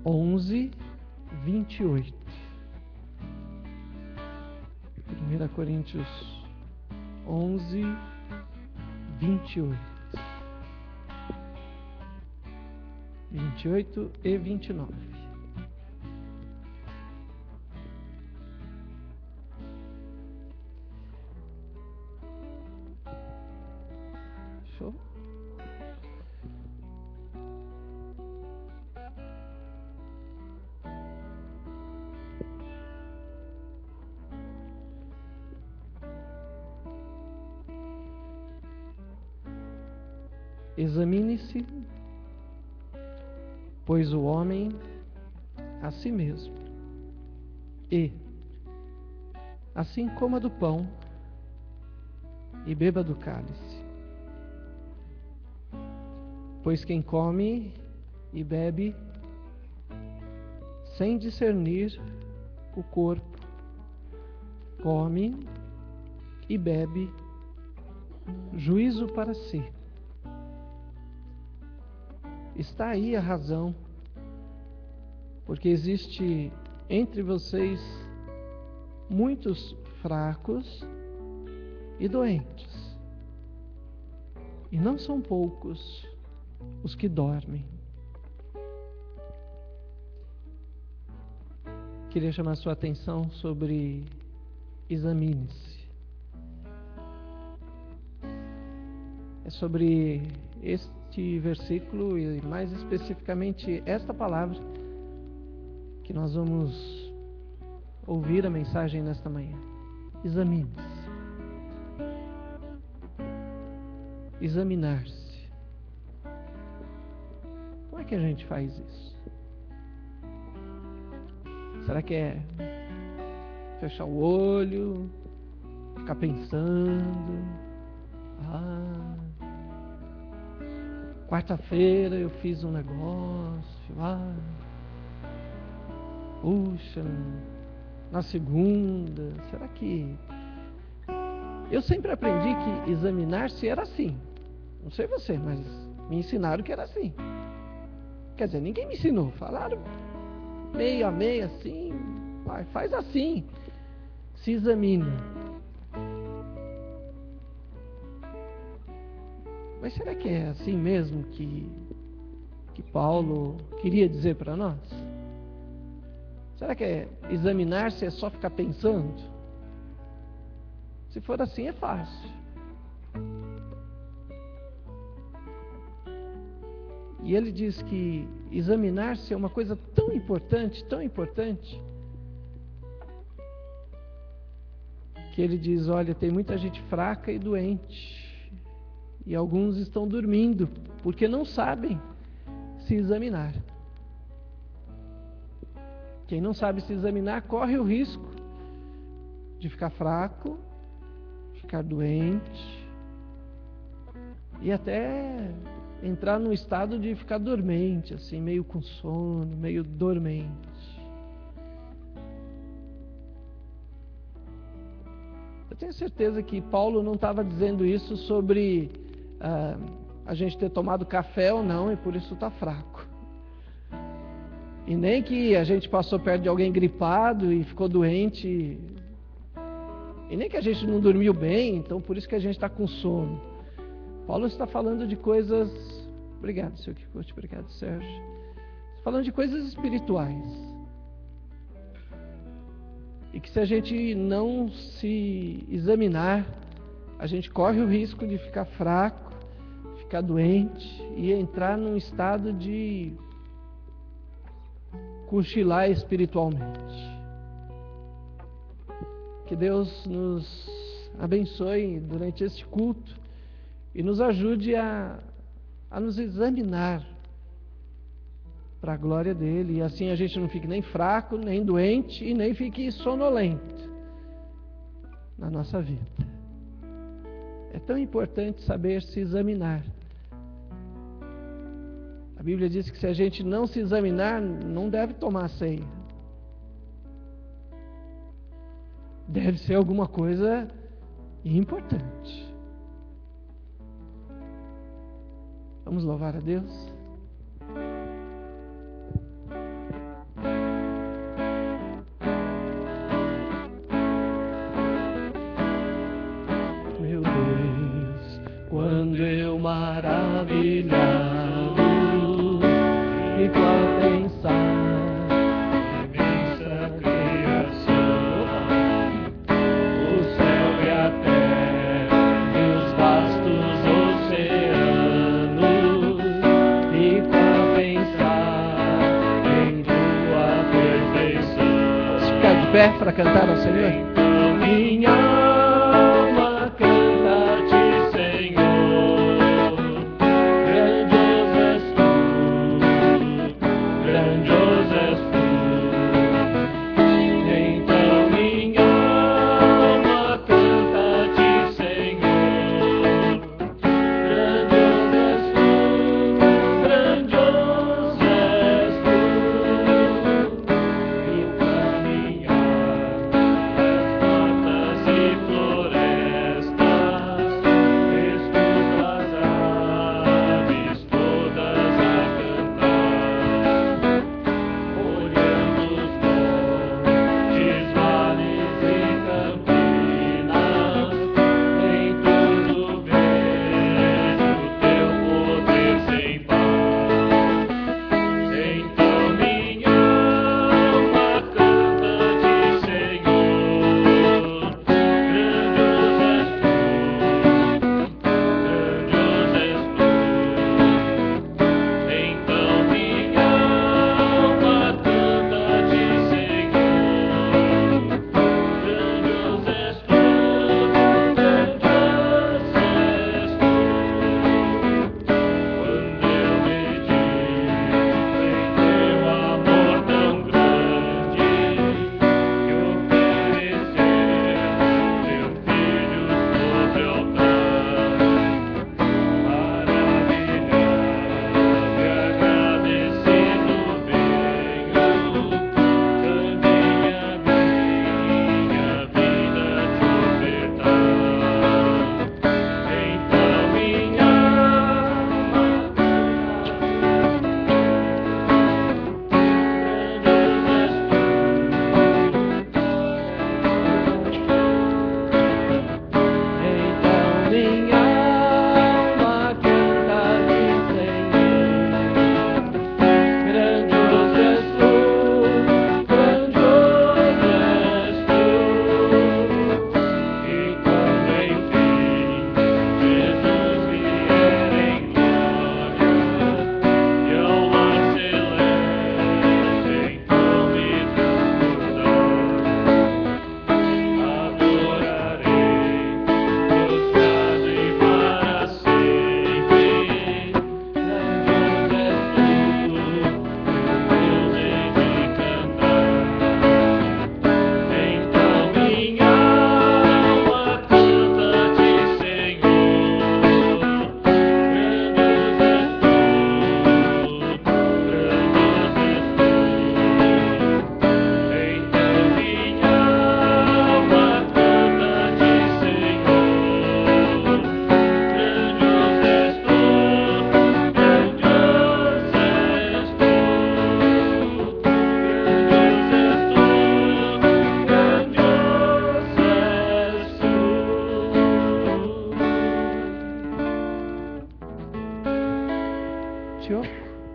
11, 28. 1 Coríntios 11, 28. 28 e 29. Show? Examine-se, pois, o homem a si mesmo, e assim coma do pão e beba do cálice. Pois quem come e bebe sem discernir o corpo, come e bebe juízo para si. Está aí a razão, porque existe entre vocês muitos fracos e doentes, e não são poucos os que dormem. Queria chamar sua atenção sobre examine-se. É sobre este versículo e mais especificamente esta palavra que nós vamos ouvir a mensagem nesta manhã. Examine-se. Examinar-se. Como é que a gente faz isso? Será que é fechar o olho, ficar pensando? Quarta-feira eu fiz um negócio. Puxa, na segunda, será que... Eu sempre aprendi que examinar-se era assim. Não sei você, mas me ensinaram que era assim. Quer dizer, ninguém me ensinou. Falaram meio a meio assim, faz assim, se examina. Mas será que é assim mesmo que Paulo queria dizer para nós? Será que examinar-se é só ficar pensando? Se for assim, é fácil. E ele diz que examinar-se é uma coisa tão importante, que ele diz, olha, tem muita gente fraca e doente, e alguns estão dormindo, porque não sabem se examinar. Quem não sabe se examinar corre o risco de ficar fraco, ficar doente e até entrar num estado de ficar dormente, assim, meio com sono, meio dormente. Eu tenho certeza que Paulo não estava dizendo isso sobre a gente ter tomado café ou não e por isso está fraco. E nem que a gente passou perto de alguém gripado e ficou doente. E nem que a gente não dormiu bem, então por isso que a gente está com sono. Paulo está falando de coisas... Obrigado, Sr. Kikuchi, obrigado, Sérgio. Está falando de coisas espirituais. E que se a gente não se examinar, a gente corre o risco de ficar fraco, ficar doente e entrar num estado de cochilar espiritualmente. Que Deus nos abençoe durante este culto e nos ajude a nos examinar para a glória dele, e assim a gente não fique nem fraco, nem doente e nem fique sonolento na nossa vida. É tão importante saber se examinar. A Bíblia diz que se a gente não se examinar, não deve tomar ceia. Deve ser alguma coisa importante. Vamos louvar a Deus? maravilhado, fico a pensar. Para cantar ao Senhor. Minha alma canta-te, Senhor, grandioso és tu, grandioso és tu. Então minha alma canta-te, Senhor, grandioso és tu, grandioso és tu.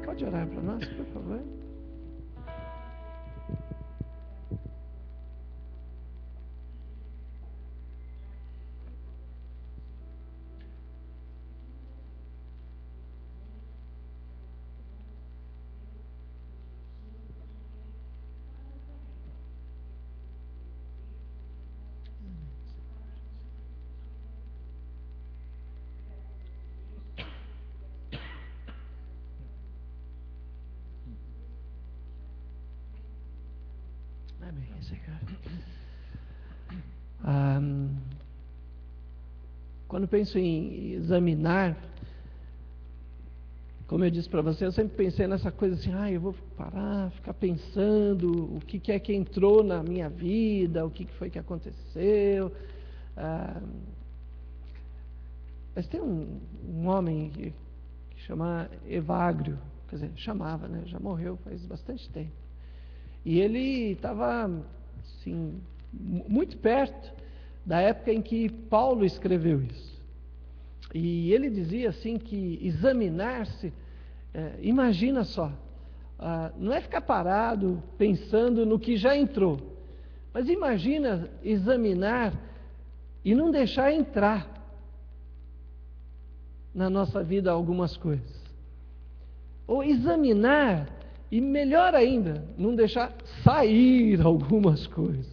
Pode orar para nós, por favor? Amém, Senhor. Quando penso em examinar, como eu disse para você, eu sempre pensei nessa coisa assim, eu vou parar, ficar pensando o que é que entrou na minha vida, o que foi que aconteceu. Mas tem um homem que chama Evagrio, quer dizer, chamava, né? Já morreu faz bastante tempo. E ele estava assim, muito perto da época em que Paulo escreveu isso. E ele dizia assim que examinar-se, imagina só, não é ficar parado pensando no que já entrou, mas imagina examinar e não deixar entrar na nossa vida algumas coisas. Ou examinar e, melhor ainda, não deixar sair algumas coisas.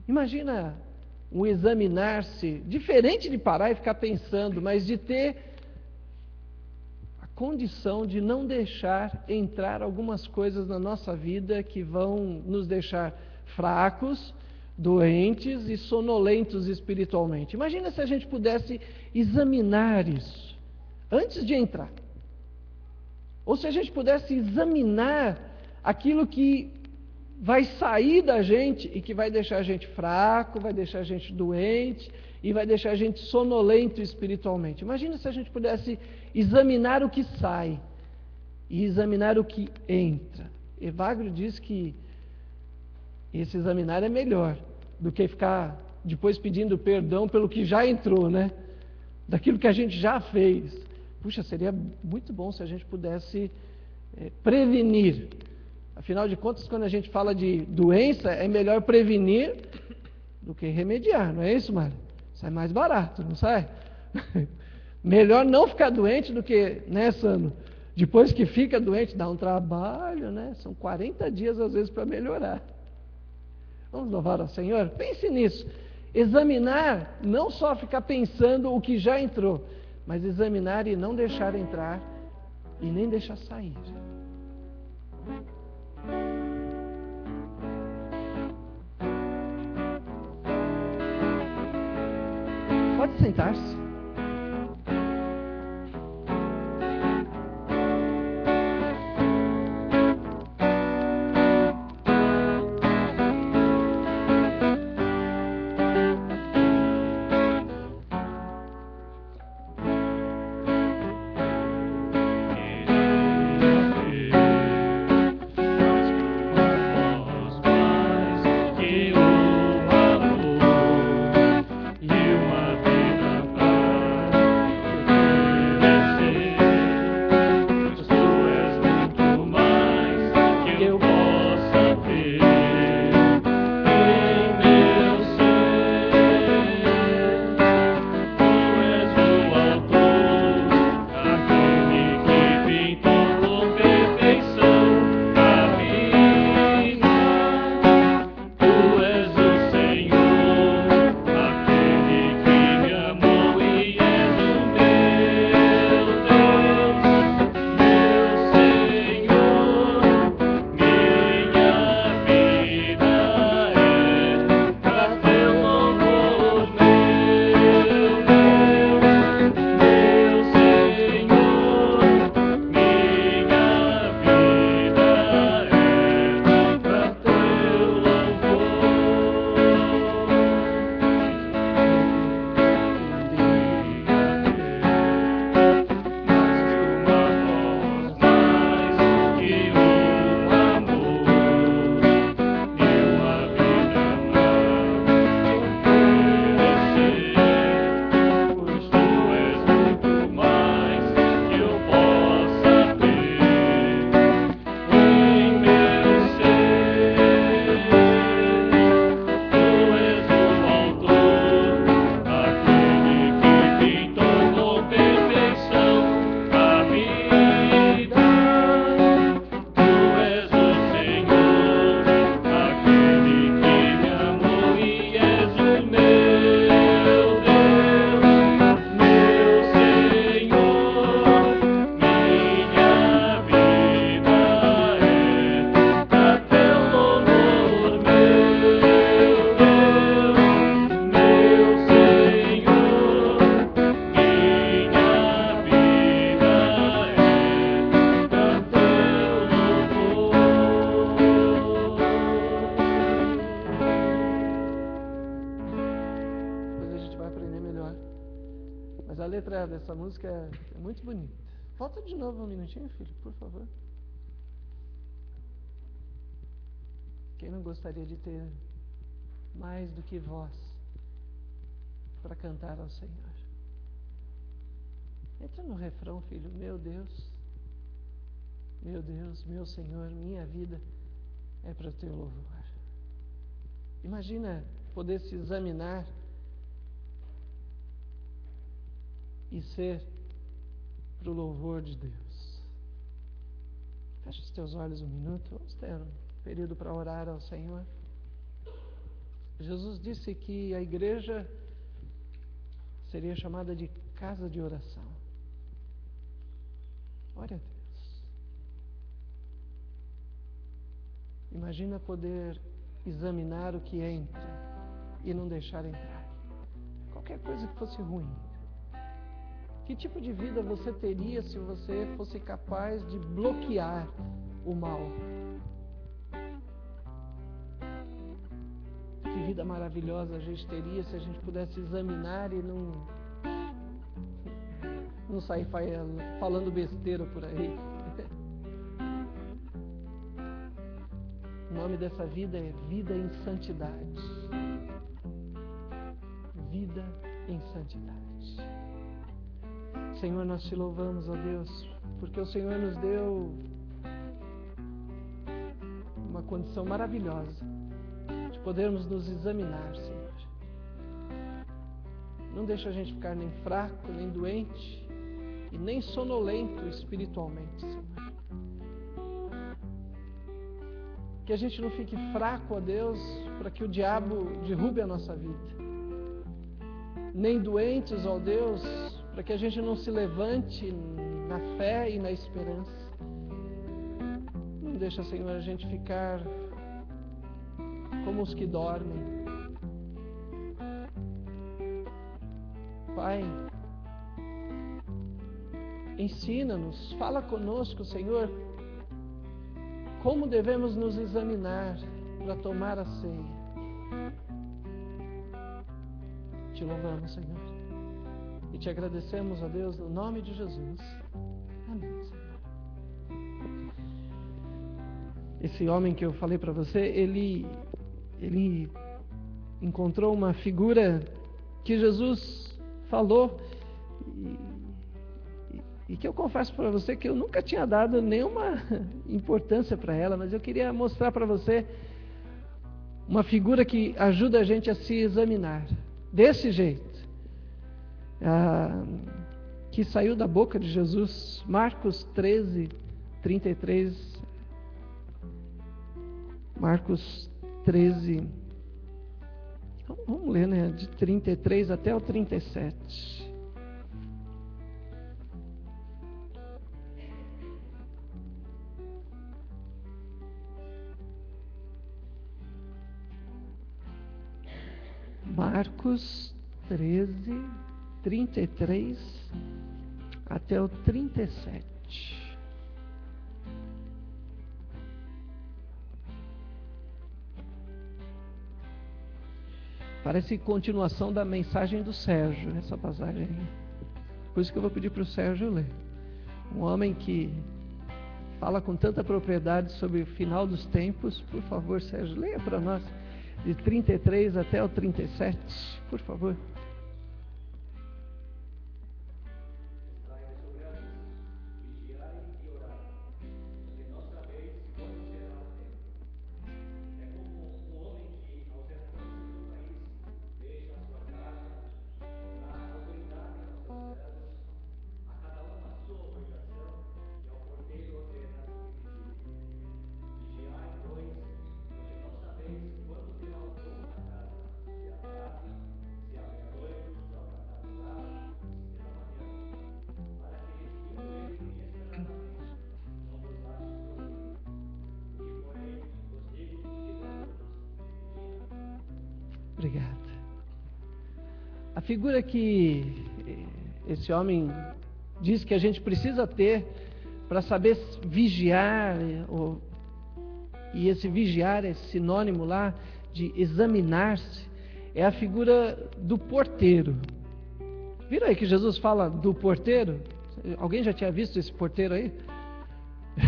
Imagina um examinar-se, diferente de parar e ficar pensando, mas de ter a condição de não deixar entrar algumas coisas na nossa vida que vão nos deixar fracos, doentes e sonolentos espiritualmente. Imagina se a gente pudesse examinar isso antes de entrar. Ou se a gente pudesse examinar aquilo que vai sair da gente e que vai deixar a gente fraco, vai deixar a gente doente e vai deixar a gente sonolento espiritualmente. Imagina se a gente pudesse examinar o que sai e examinar o que entra. Evagrio diz que esse examinar é melhor do que ficar depois pedindo perdão pelo que já entrou, né? Daquilo que a gente já fez. Puxa, seria muito bom se a gente pudesse prevenir. Afinal de contas, quando a gente fala de doença, é melhor prevenir do que remediar, não é isso, Mário? Sai mais barato, não sai? Melhor não ficar doente do que, né, Sano? Depois que fica doente, dá um trabalho, né? São 40 dias às vezes para melhorar. Vamos louvar ao Senhor? Pense nisso. Examinar, não só ficar pensando o que já entrou, mas examinar e não deixar entrar e nem deixar sair. Pode sentar-se. Dessa música é muito bonita. Volta de novo um minutinho, filho, por favor. Quem não gostaria de ter mais do que voz para cantar ao Senhor? Entra no refrão, filho. Meu Deus, meu Senhor, minha vida é para o teu louvor. Imagina poder se examinar e ser para o louvor de Deus. Feche os teus olhos um minuto. Vamos ter um período para orar ao Senhor. Jesus disse que a igreja seria chamada de casa de oração. Ore a Deus. Imagina poder examinar o que entra e não deixar entrar. Qualquer coisa que fosse ruim. Que tipo de vida você teria se você fosse capaz de bloquear o mal? Que vida maravilhosa a gente teria se a gente pudesse examinar e não sair falando besteira por aí. O nome dessa vida é vida em santidade. Vida em santidade. Senhor, nós te louvamos, ó Deus, porque o Senhor nos deu uma condição maravilhosa de podermos nos examinar, Senhor. Não deixa a gente ficar nem fraco, nem doente e nem sonolento espiritualmente, Senhor. Que a gente não fique fraco, ó Deus, para que o diabo derrube a nossa vida. Nem doentes, ó Deus, para que a gente não se levante na fé e na esperança. Não deixa, Senhor, a gente ficar como os que dormem. Pai, ensina-nos, fala conosco, Senhor, como devemos nos examinar para tomar a ceia. Te louvamos, Senhor. E te agradecemos, ó Deus, no nome de Jesus. Amém, Senhor. Esse homem que eu falei para você, ele encontrou uma figura que Jesus falou e que eu confesso para você que eu nunca tinha dado nenhuma importância para ela, mas eu queria mostrar para você uma figura que ajuda a gente a se examinar. Desse jeito. Que saiu da boca de Jesus, Marcos 13, 33. Marcos 13. Vamos ler, né? De 33 até o 37. Marcos 13, 33 até o 37. Parece continuação da mensagem do Sérgio, essa passagem aí. Por isso que eu vou pedir para o Sérgio ler. Um homem que fala com tanta propriedade sobre o final dos tempos. Por favor, Sérgio, leia para nós de 33 até o 37, por favor. Obrigado. A figura que esse homem diz que a gente precisa ter para saber vigiar, e esse vigiar é sinônimo lá de examinar-se, é a figura do porteiro. Viram aí que Jesus fala do porteiro? Alguém já tinha visto esse porteiro aí?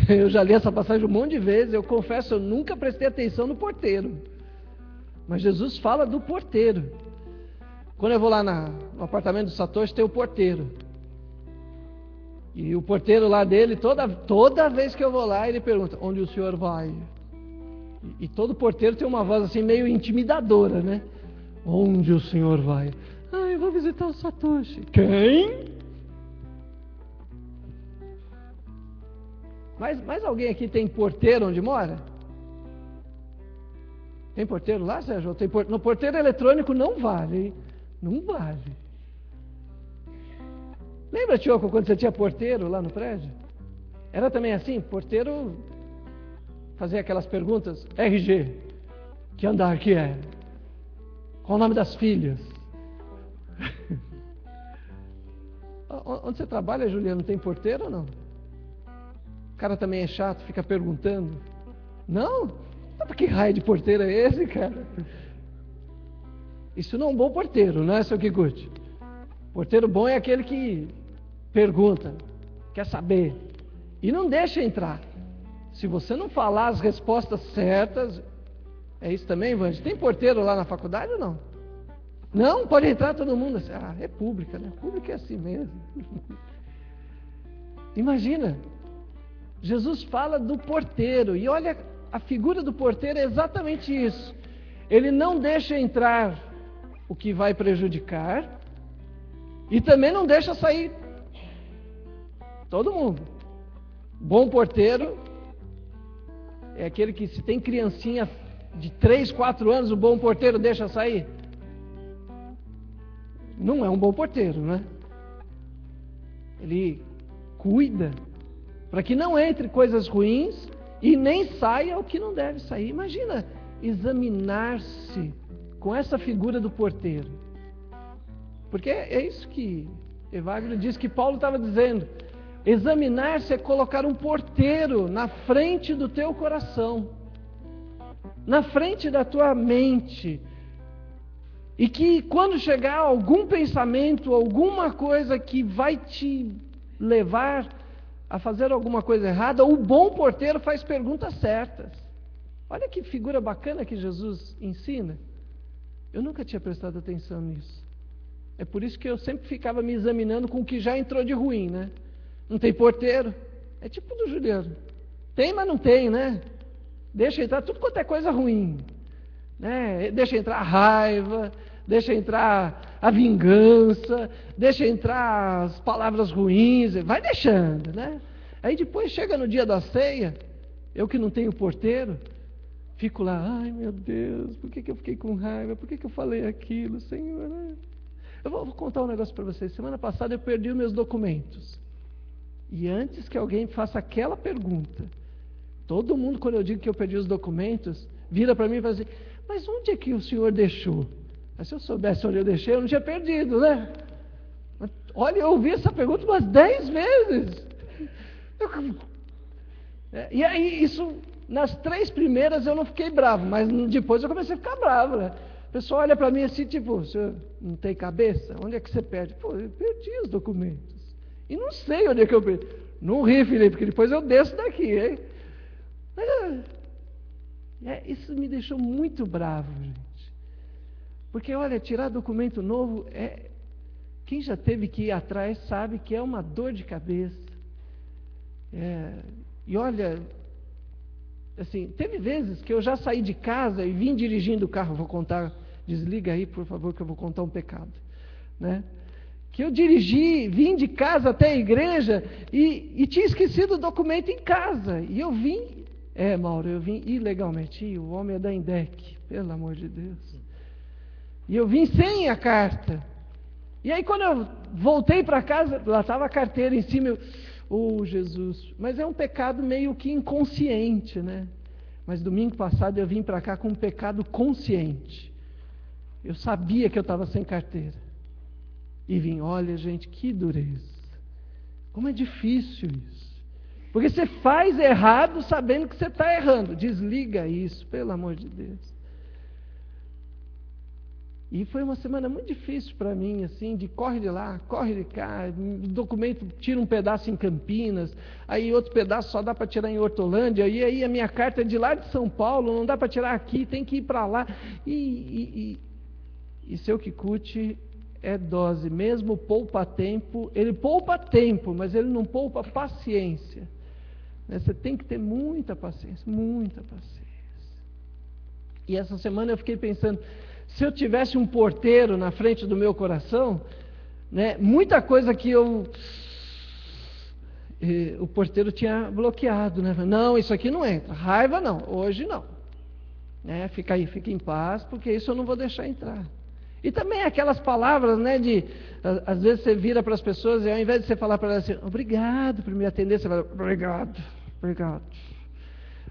Eu já li essa passagem um monte de vezes. Eu confesso, eu nunca prestei atenção no porteiro. Mas Jesus fala do porteiro. Quando eu vou lá no apartamento do Satoshi, tem o porteiro. E o porteiro lá dele, toda vez que eu vou lá, ele pergunta: onde o senhor vai? E todo porteiro tem uma voz assim meio intimidadora, né? Onde o senhor vai? Eu vou visitar o Satoshi. Quem? Mas alguém aqui tem porteiro onde mora? Tem porteiro lá, Sérgio? No porteiro eletrônico não vale, hein? Não vale. Lembra, Tioco, quando você tinha porteiro lá no prédio? Era também assim? Porteiro fazia aquelas perguntas: RG, que andar que é? Qual o nome das filhas? Onde você trabalha, Juliano, tem porteiro ou não? O cara também é chato, fica perguntando. Não? Mas que raio de porteiro é esse, cara? Isso não é um bom porteiro, não é, seu Kikuchi? Porteiro bom é aquele que pergunta, quer saber, e não deixa entrar. Se você não falar as respostas certas... É isso também, Vande? Tem porteiro lá na faculdade ou não? Não? Pode entrar todo mundo assim. É pública, né? Pública é assim mesmo. Imagina, Jesus fala do porteiro, e olha, a figura do porteiro é exatamente isso. Ele não deixa entrar o que vai prejudicar, e também não deixa sair todo mundo. Bom porteiro é aquele que, se tem criancinha de 3, 4 anos, o bom porteiro deixa sair? Não é um bom porteiro, né? Ele cuida para que não entre coisas ruins e nem saia o que não deve sair. Imagina examinar-se com essa figura do porteiro. Porque é isso que Evagrio diz que Paulo estava dizendo. Examinar-se é colocar um porteiro na frente do teu coração, na frente da tua mente, e que quando chegar algum pensamento, alguma coisa que vai te levar a fazer alguma coisa errada, o bom porteiro faz perguntas certas. Olha que figura bacana que Jesus ensina. Eu nunca tinha prestado atenção nisso. É por isso que eu sempre ficava me examinando com o que já entrou de ruim, né? Não tem porteiro? É tipo do Juliano. Tem, mas não tem, né? Deixa entrar tudo quanto é coisa ruim, né? Deixa entrar a raiva, deixa entrar a vingança, deixa entrar as palavras ruins, vai deixando, né? Aí depois chega no dia da ceia, eu que não tenho porteiro, fico lá: ai meu Deus, por que eu fiquei com raiva? Por que eu falei aquilo, Senhor? Eu vou contar um negócio para vocês. Semana passada eu perdi os meus documentos. E antes que alguém faça aquela pergunta, todo mundo, quando eu digo que eu perdi os documentos, vira para mim e fala assim: mas onde é que o senhor deixou? Mas se eu soubesse onde eu deixei, eu não tinha perdido, né? Olha, eu ouvi essa pergunta umas 10 vezes. E aí, isso, nas 3 primeiras eu não fiquei bravo, mas depois eu comecei a ficar bravo, né? O pessoal olha para mim assim, tipo: o senhor não tem cabeça? Onde é que você perde? Pô, eu perdi os documentos. E não sei onde é que eu perdi. Não ri, Felipe, porque depois eu desço daqui, hein? Isso me deixou muito bravo, gente. Porque, olha, tirar documento novo, quem já teve que ir atrás sabe que é uma dor de cabeça. E olha, assim, teve vezes que eu já saí de casa e vim dirigindo o carro. Vou contar, desliga aí, por favor, que eu vou contar um pecado, né? Que eu dirigi, vim de casa até a igreja e tinha esquecido o documento em casa. E eu vim, Mauro, eu vim ilegalmente. O homem é da INDEC, pelo amor de Deus. E eu vim sem a carta. E aí quando eu voltei para casa, lá estava a carteira em cima. Jesus, mas é um pecado meio que inconsciente, né? Mas domingo passado eu vim para cá com um pecado consciente. Eu sabia que eu estava sem carteira. E vim, olha gente, que dureza. Como é difícil isso. Porque você faz errado sabendo que você está errando. Desliga isso, pelo amor de Deus. E foi uma semana muito difícil para mim, assim, de corre de lá, corre de cá, o documento tira um pedaço em Campinas, aí outro pedaço só dá para tirar em Hortolândia, e aí a minha carta é de lá de São Paulo, não dá para tirar aqui, tem que ir para lá. E seu Kikuchi é dose, mesmo poupa-tempo. Ele poupa tempo, mas ele não poupa paciência. Você tem que ter muita paciência, muita paciência. E essa semana eu fiquei pensando, se eu tivesse um porteiro na frente do meu coração, né, muita coisa que o porteiro tinha bloqueado, né? Não, isso aqui não entra. Raiva não, hoje não. Né? Fica aí, fica em paz, porque isso eu não vou deixar entrar. E também aquelas palavras, né, às vezes você vira para as pessoas e ao invés de você falar para elas assim, obrigado por me atender, você fala, obrigado.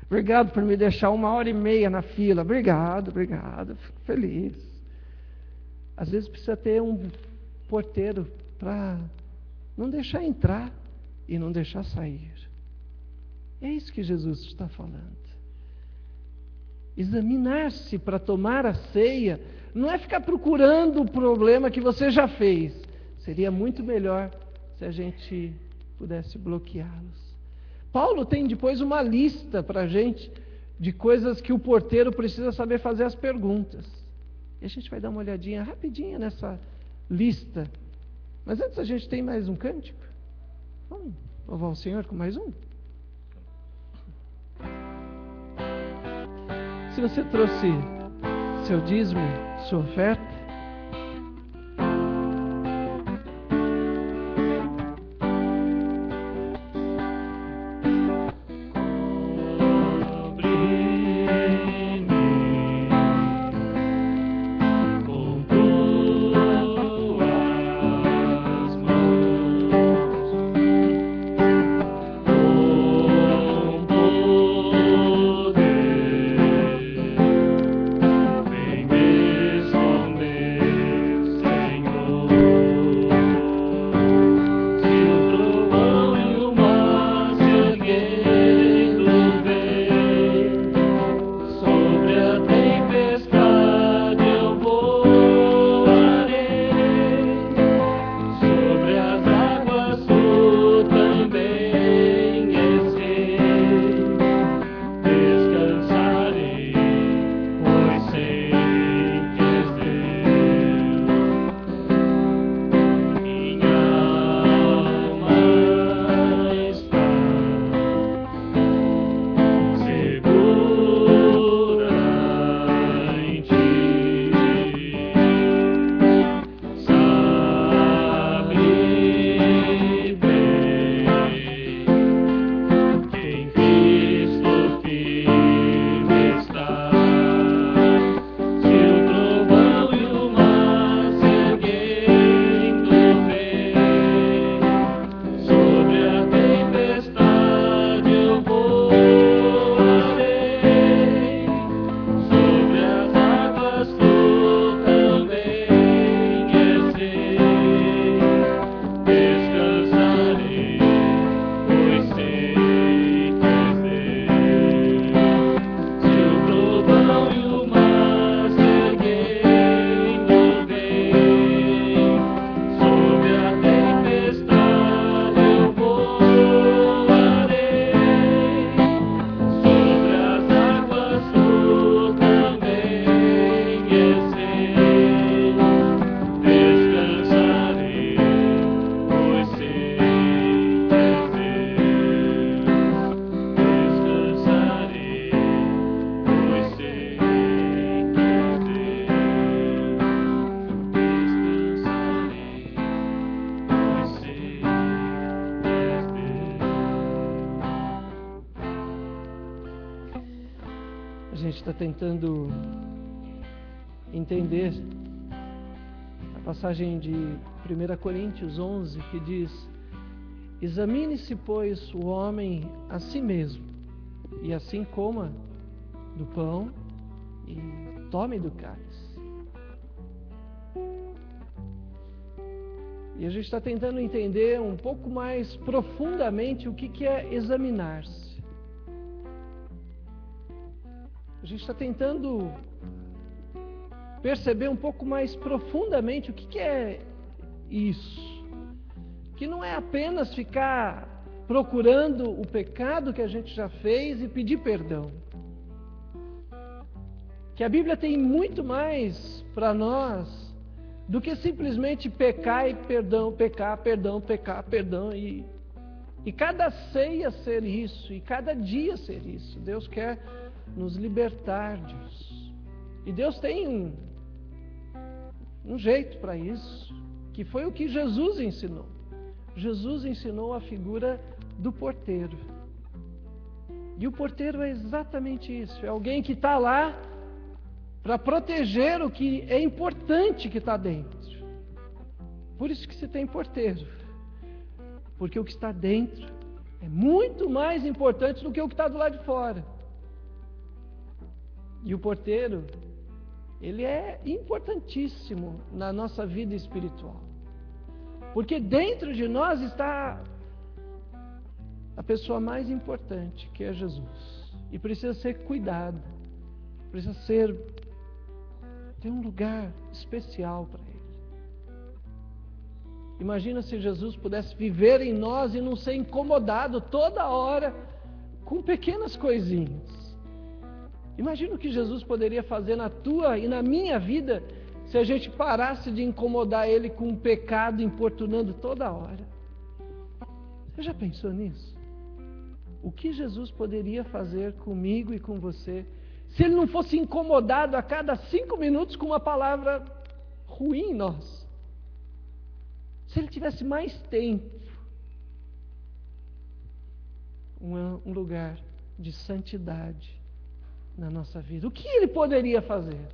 Obrigado por me deixar 1h30 na fila. Obrigado, fico feliz. Às vezes precisa ter um porteiro para não deixar entrar e não deixar sair. É isso que Jesus está falando. Examinar-se para tomar a ceia não é ficar procurando o problema que você já fez. Seria muito melhor se a gente pudesse bloqueá-los. Paulo tem depois uma lista para a gente de coisas que o porteiro precisa saber fazer as perguntas. E a gente vai dar uma olhadinha rapidinha nessa lista. Mas antes a gente tem mais um cântico. Vamos louvar o Senhor com mais um? Se você trouxe seu dízimo, sua oferta, está tentando entender a passagem de 1 Coríntios 11, que diz: examine-se, pois, o homem a si mesmo, e assim coma do pão e tome do cálice. E a gente está tentando entender um pouco mais profundamente o que é examinar-se. A gente está tentando perceber um pouco mais profundamente o que é isso. Que não é apenas ficar procurando o pecado que a gente já fez e pedir perdão. Que a Bíblia tem muito mais para nós do que simplesmente pecar e perdão, pecar, perdão, pecar, perdão. E cada ceia ser isso, e cada dia ser isso. Deus quer nos libertar disso. E Deus tem um jeito para isso, que foi o que Jesus ensinou. Jesus ensinou a figura do porteiro. E o porteiro é exatamente isso, é alguém que está lá para proteger o que é importante que está dentro. Por isso que se tem porteiro, porque o que está dentro é muito mais importante do que o que está do lado de fora. E o porteiro, ele é importantíssimo na nossa vida espiritual, porque dentro de nós está a pessoa mais importante, que é Jesus, e precisa ser cuidado, precisa ter um lugar especial para ele. Imagina se Jesus pudesse viver em nós e não ser incomodado toda hora com pequenas coisinhas. Imagina o que Jesus poderia fazer na tua e na minha vida se a gente parasse de incomodar ele com um pecado importunando toda hora. Você já pensou nisso? O que Jesus poderia fazer comigo e com você se ele não fosse incomodado a cada 5 minutos com uma palavra ruim em nós? Se ele tivesse mais tempo, um lugar de santidade na nossa vida, o que ele poderia fazer?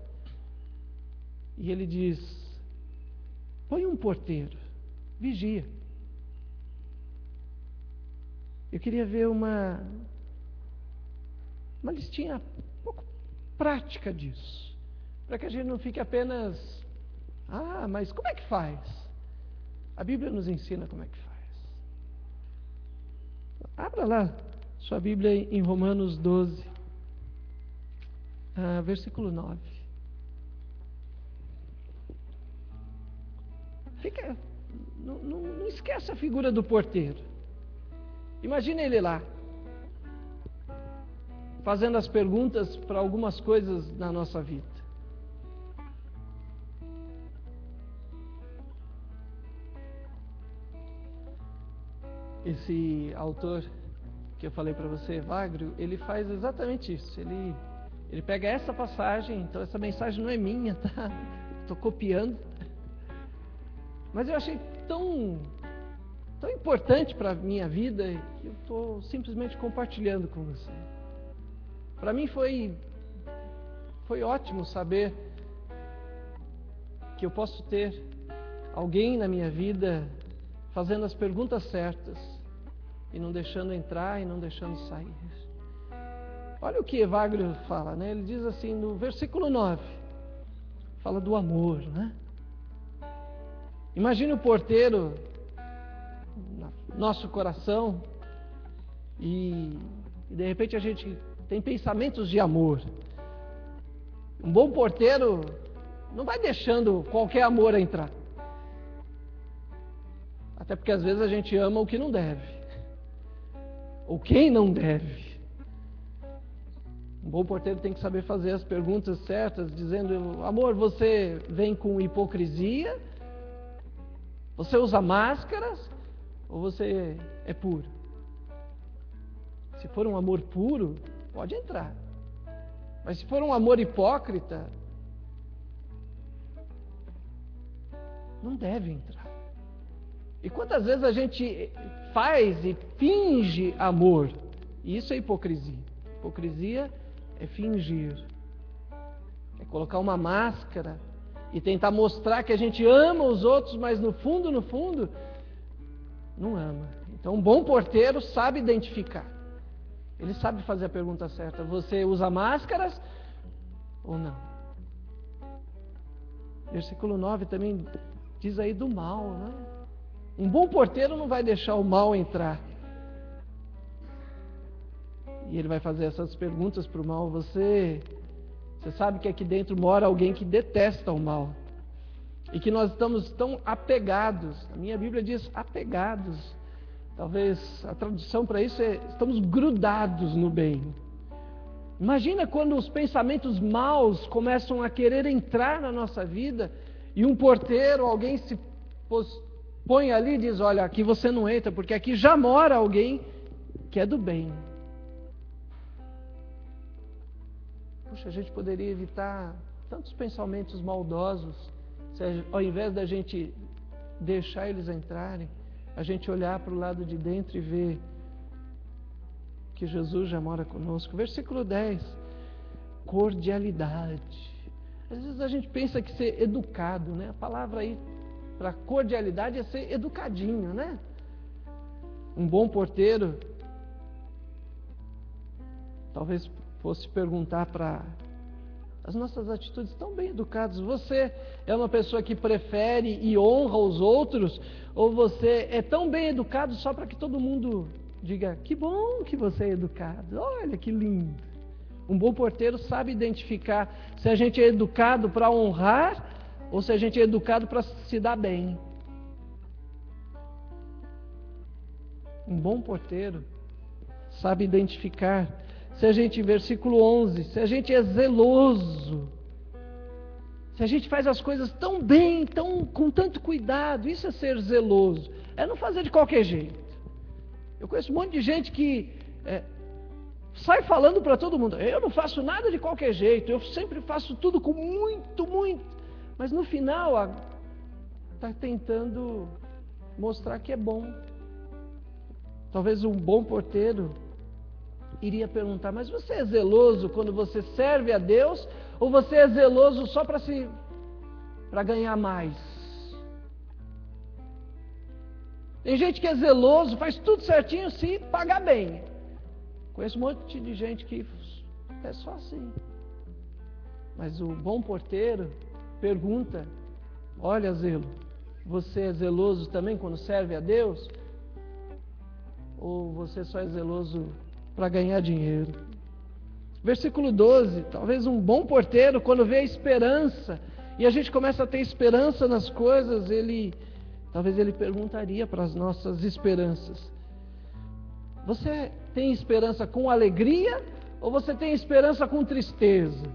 E ele diz: põe um porteiro, vigia. Eu queria ver uma listinha um pouco prática disso, para que a gente não fique apenas, mas como é que faz? A Bíblia nos ensina como é que faz. Abra lá sua Bíblia em Romanos 12, versículo 9. Não esquece a figura do porteiro. Imagina ele lá, fazendo as perguntas para algumas coisas na nossa vida. Esse autor que eu falei para você, Wagner, ele faz exatamente isso. Ele pega essa passagem, então essa mensagem não é minha, tá? Estou copiando. Mas eu achei tão importante para a minha vida que eu estou simplesmente compartilhando com você. Para mim foi ótimo saber que eu posso ter alguém na minha vida fazendo as perguntas certas e não deixando entrar e não deixando sair. Olha o que Evagrio fala, né? Ele diz assim no versículo 9, fala do amor, né? Imagina o porteiro no nosso coração e de repente a gente tem pensamentos de amor. Um bom porteiro não vai deixando qualquer amor entrar. Até porque às vezes a gente ama o que não deve, ou quem não deve. Um bom porteiro tem que saber fazer as perguntas certas, dizendo: amor, você vem com hipocrisia? Você usa máscaras? Ou você é puro? Se for um amor puro, pode entrar. Mas se for um amor hipócrita, não deve entrar. E quantas vezes a gente faz e finge amor? E isso é hipocrisia. Hipocrisia é fingir. É colocar uma máscara e tentar mostrar que a gente ama os outros, mas no fundo, não ama. Então um bom porteiro sabe identificar. Ele sabe fazer a pergunta certa. Você usa máscaras ou não? Versículo 9 também diz aí do mal, né? Um bom porteiro não vai deixar o mal entrar. E ele vai fazer essas perguntas para o mal. Você sabe que aqui dentro mora alguém que detesta o mal. E que nós estamos tão apegados. A minha Bíblia diz apegados. Talvez a tradução para isso é: estamos grudados no bem. Imagina quando os pensamentos maus começam a querer entrar na nossa vida e um porteiro, alguém se põe ali e diz: olha, aqui você não entra, porque aqui já mora alguém que é do bem. Puxa, a gente poderia evitar tantos pensamentos maldosos se ao invés da gente deixar eles entrarem, a gente olhar para o lado de dentro e ver que Jesus já mora conosco. Versículo 10, cordialidade. Às vezes a gente pensa que ser educado, né? A palavra aí para cordialidade é ser educadinho, né? Um bom porteiro talvez fosse perguntar para as nossas atitudes tão bem educadas: você é uma pessoa que prefere e honra os outros, ou você é tão bem educado só para que todo mundo diga: que bom que você é educado, olha que lindo. Um bom porteiro sabe identificar se a gente é educado para honrar ou se a gente é educado para se dar bem. Um bom porteiro sabe identificar se a gente, versículo 11, se a gente é zeloso, se a gente faz as coisas tão bem, com tanto cuidado. Isso é ser zeloso, é não fazer de qualquer jeito. Eu conheço um monte de gente que sai falando para todo mundo: eu não faço nada de qualquer jeito, eu sempre faço tudo com muito, mas no final está tentando mostrar que é bom. Talvez um bom porteiro iria perguntar: mas você é zeloso quando você serve a Deus, ou você é zeloso só para ganhar mais? Tem gente que é zeloso, faz tudo certinho se pagar bem. Conheço um monte de gente que é só assim. Mas o bom porteiro pergunta: olha, Zelo, você é zeloso também quando serve a Deus? Ou você só é zeloso para ganhar dinheiro? Versículo 12, talvez um bom porteiro, quando vê a esperança, e a gente começa a ter esperança nas coisas, talvez ele perguntaria para as nossas esperanças: você tem esperança com alegria ou você tem esperança com tristeza?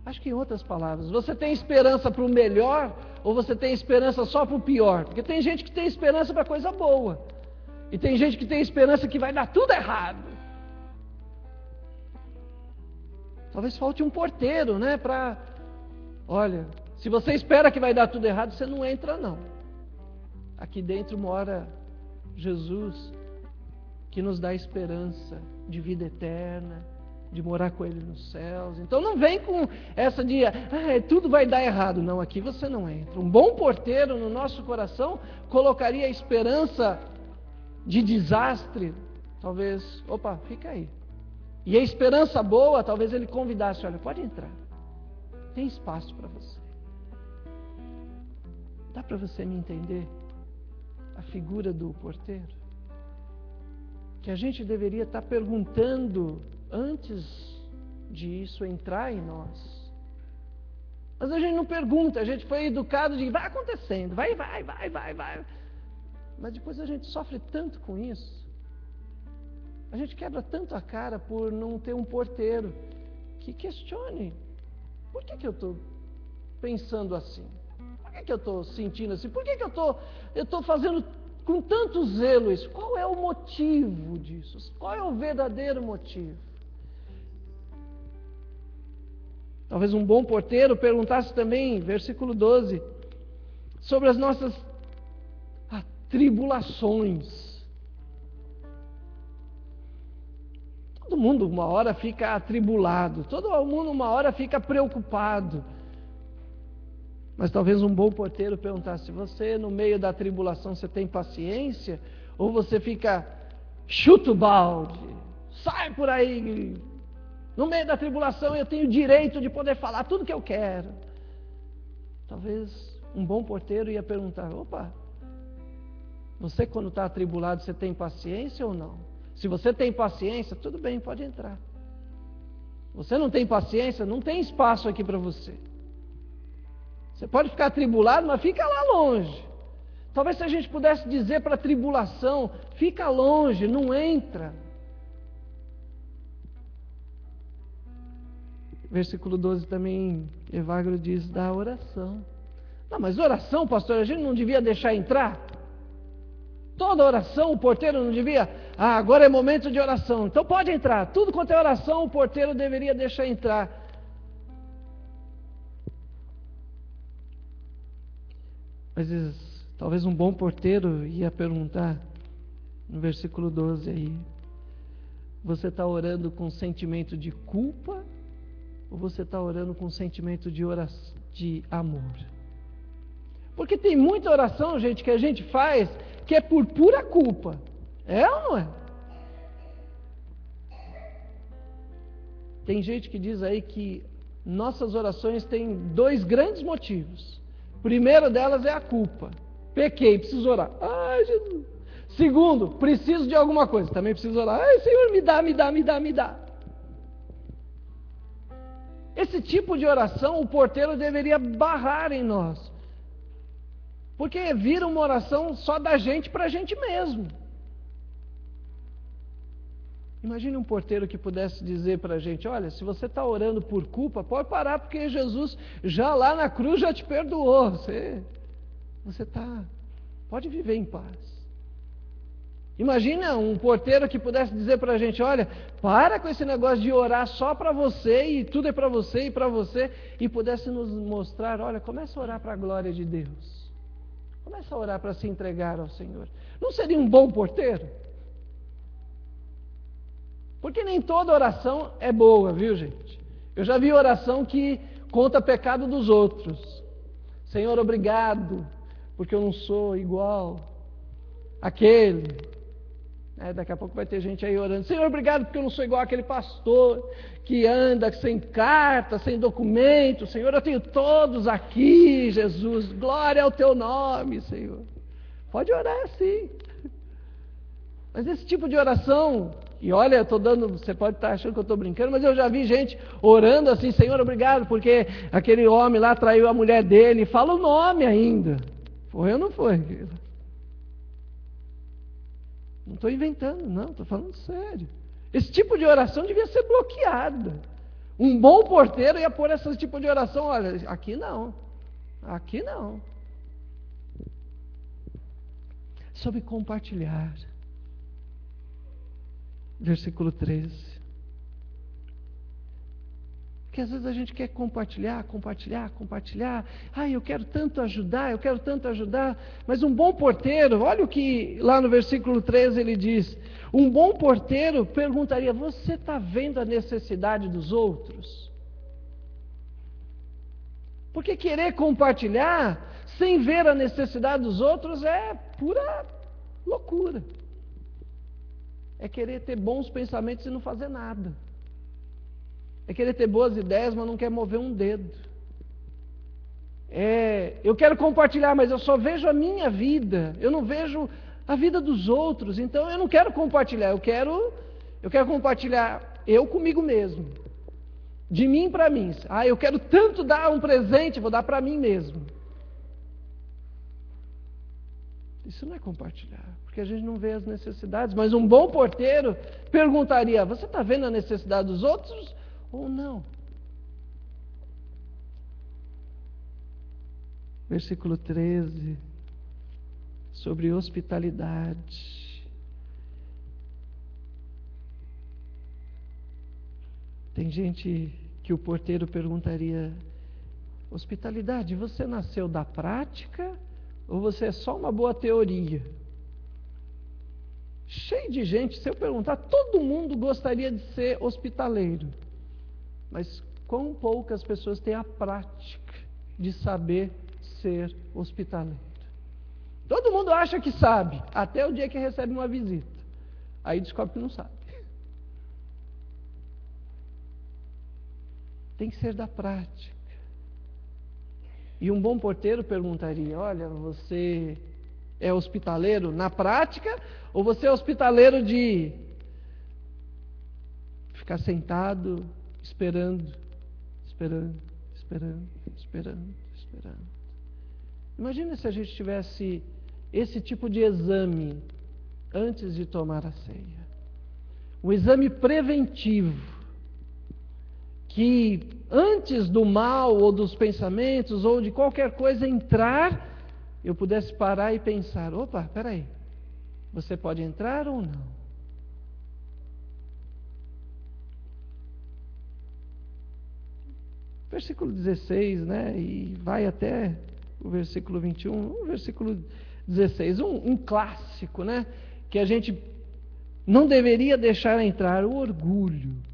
Acho que em outras palavras, você tem esperança para o melhor ou você tem esperança só para o pior? Porque tem gente que tem esperança para coisa boa e tem gente que tem esperança que vai dar tudo errado. Talvez falte um porteiro, né? Olha, se você espera que vai dar tudo errado, você não entra não. Aqui dentro mora Jesus, que nos dá esperança de vida eterna, de morar com Ele nos céus. Então não vem com essa de tudo vai dar errado. Não, aqui você não entra. Um bom porteiro no nosso coração colocaria a esperança de desastre. Talvez, fica aí. E a esperança boa, talvez ele convidasse: olha, pode entrar, tem espaço para você. Dá para você me entender a figura do porteiro? Que a gente deveria estar perguntando antes de isso entrar em nós. Mas a gente não pergunta, a gente foi educado de vai acontecendo, vai. Mas depois a gente sofre tanto com isso. A gente quebra tanto a cara por não ter um porteiro que questione: por que eu estou pensando assim? Por que eu estou sentindo assim? Por que eu estou fazendo com tanto zelo isso? Qual é o motivo disso? Qual é o verdadeiro motivo? Talvez um bom porteiro perguntasse também, versículo 12, sobre as nossas tribulações. Todo mundo uma hora fica atribulado, todo mundo uma hora fica preocupado. Mas talvez um bom porteiro perguntasse: você no meio da tribulação você tem paciência? Ou você fica chuta o balde, sai por aí, no meio da tribulação eu tenho o direito de poder falar tudo que eu quero? Talvez um bom porteiro ia perguntar: você quando está atribulado, você tem paciência ou não? Se você tem paciência, tudo bem, pode entrar. Você não tem paciência, não tem espaço aqui para você. Você pode ficar atribulado, mas fica lá longe. Talvez se a gente pudesse dizer para a tribulação: fica longe, não entra. versículo 12 também, Evagrio diz da oração. Não, mas oração, pastor, a gente não devia deixar entrar? Toda oração, o porteiro não devia? Ah, agora é momento de oração, então pode entrar. Tudo quanto é oração, o porteiro deveria deixar entrar. Mas talvez um bom porteiro ia perguntar, no versículo 12 aí, você está orando com sentimento de culpa ou você está orando com sentimento de oração, de amor? Porque tem muita oração, gente, que a gente faz que é por pura culpa. É ou não é? Tem gente que diz aí que nossas orações têm 2 grandes motivos. O primeiro delas é a culpa. Pequei, preciso orar. Ai, Jesus. Segundo, preciso de alguma coisa. Também preciso orar. Ai, Senhor, me dá, me dá, me dá, me dá. Esse tipo de oração o porteiro deveria barrar em nós. Porque vira uma oração só da gente para a gente mesmo. Imagine um porteiro que pudesse dizer para a gente, olha, se você está orando por culpa, pode parar, porque Jesus já lá na cruz já te perdoou. Você pode viver em paz. Imagina um porteiro que pudesse dizer para a gente, olha, para com esse negócio de orar só para você, e tudo é para você e para você, e pudesse nos mostrar, olha, começa a orar para a glória de Deus. Começa a orar para se entregar ao Senhor. Não seria um bom porteiro? Porque nem toda oração é boa, viu, gente? Eu já vi oração que conta pecado dos outros. Senhor, obrigado, porque eu não sou igual àquele. Daqui a pouco vai ter gente aí orando. Senhor, obrigado, porque eu não sou igual àquele pastor que anda sem carta, sem documento. Senhor, eu tenho todos aqui, Jesus. Glória ao teu nome, Senhor. Pode orar assim. Mas esse tipo de oração, e olha, eu estou dando, você pode estar achando que eu estou brincando, mas eu já vi gente orando assim, Senhor, obrigado, porque aquele homem lá traiu a mulher dele, fala o nome ainda. Foi ou não foi? Não estou inventando, não, estou falando sério. Esse tipo de oração devia ser bloqueada. Um bom porteiro ia pôr esse tipo de oração, olha, aqui não, aqui não. Sobre compartilhar. Versículo 13. Porque às vezes a gente quer compartilhar. Ai, eu quero tanto ajudar, mas um bom porteiro, olha o que lá no versículo 13 ele diz, um bom porteiro perguntaria, você está vendo a necessidade dos outros? Porque querer compartilhar sem ver a necessidade dos outros é pura loucura. É querer ter bons pensamentos e não fazer nada. É querer ter boas ideias, mas não quer mover um dedo. Eu quero compartilhar, mas eu só vejo a minha vida. Eu não vejo a vida dos outros. Então eu não quero compartilhar. Eu quero compartilhar eu comigo mesmo. De mim para mim. Ah, eu quero tanto dar um presente, vou dar para mim mesmo. Isso não é compartilhar, porque a gente não vê as necessidades. Mas um bom porteiro perguntaria, você está vendo a necessidade dos outros ou não? Versículo 13, sobre hospitalidade. Tem gente que o porteiro perguntaria, hospitalidade, você nasceu da prática ou você é só uma boa teoria? Cheio de gente, se eu perguntar, todo mundo gostaria de ser hospitaleiro. Mas quão poucas pessoas têm a prática de saber ser hospitaleiro. Todo mundo acha que sabe, até o dia que recebe uma visita. Aí descobre que não sabe. Tem que ser da prática. E um bom porteiro perguntaria, olha, você é hospitaleiro na prática ou você é hospitaleiro de ficar sentado esperando? Imagina se a gente tivesse esse tipo de exame antes de tomar a ceia. Um exame preventivo que antes do mal ou dos pensamentos ou de qualquer coisa entrar, eu pudesse parar e pensar: opa, peraí, você pode entrar ou não? Versículo 16, né? E vai até o versículo 21, o versículo 16, um clássico, né? Que a gente não deveria deixar entrar: o orgulho.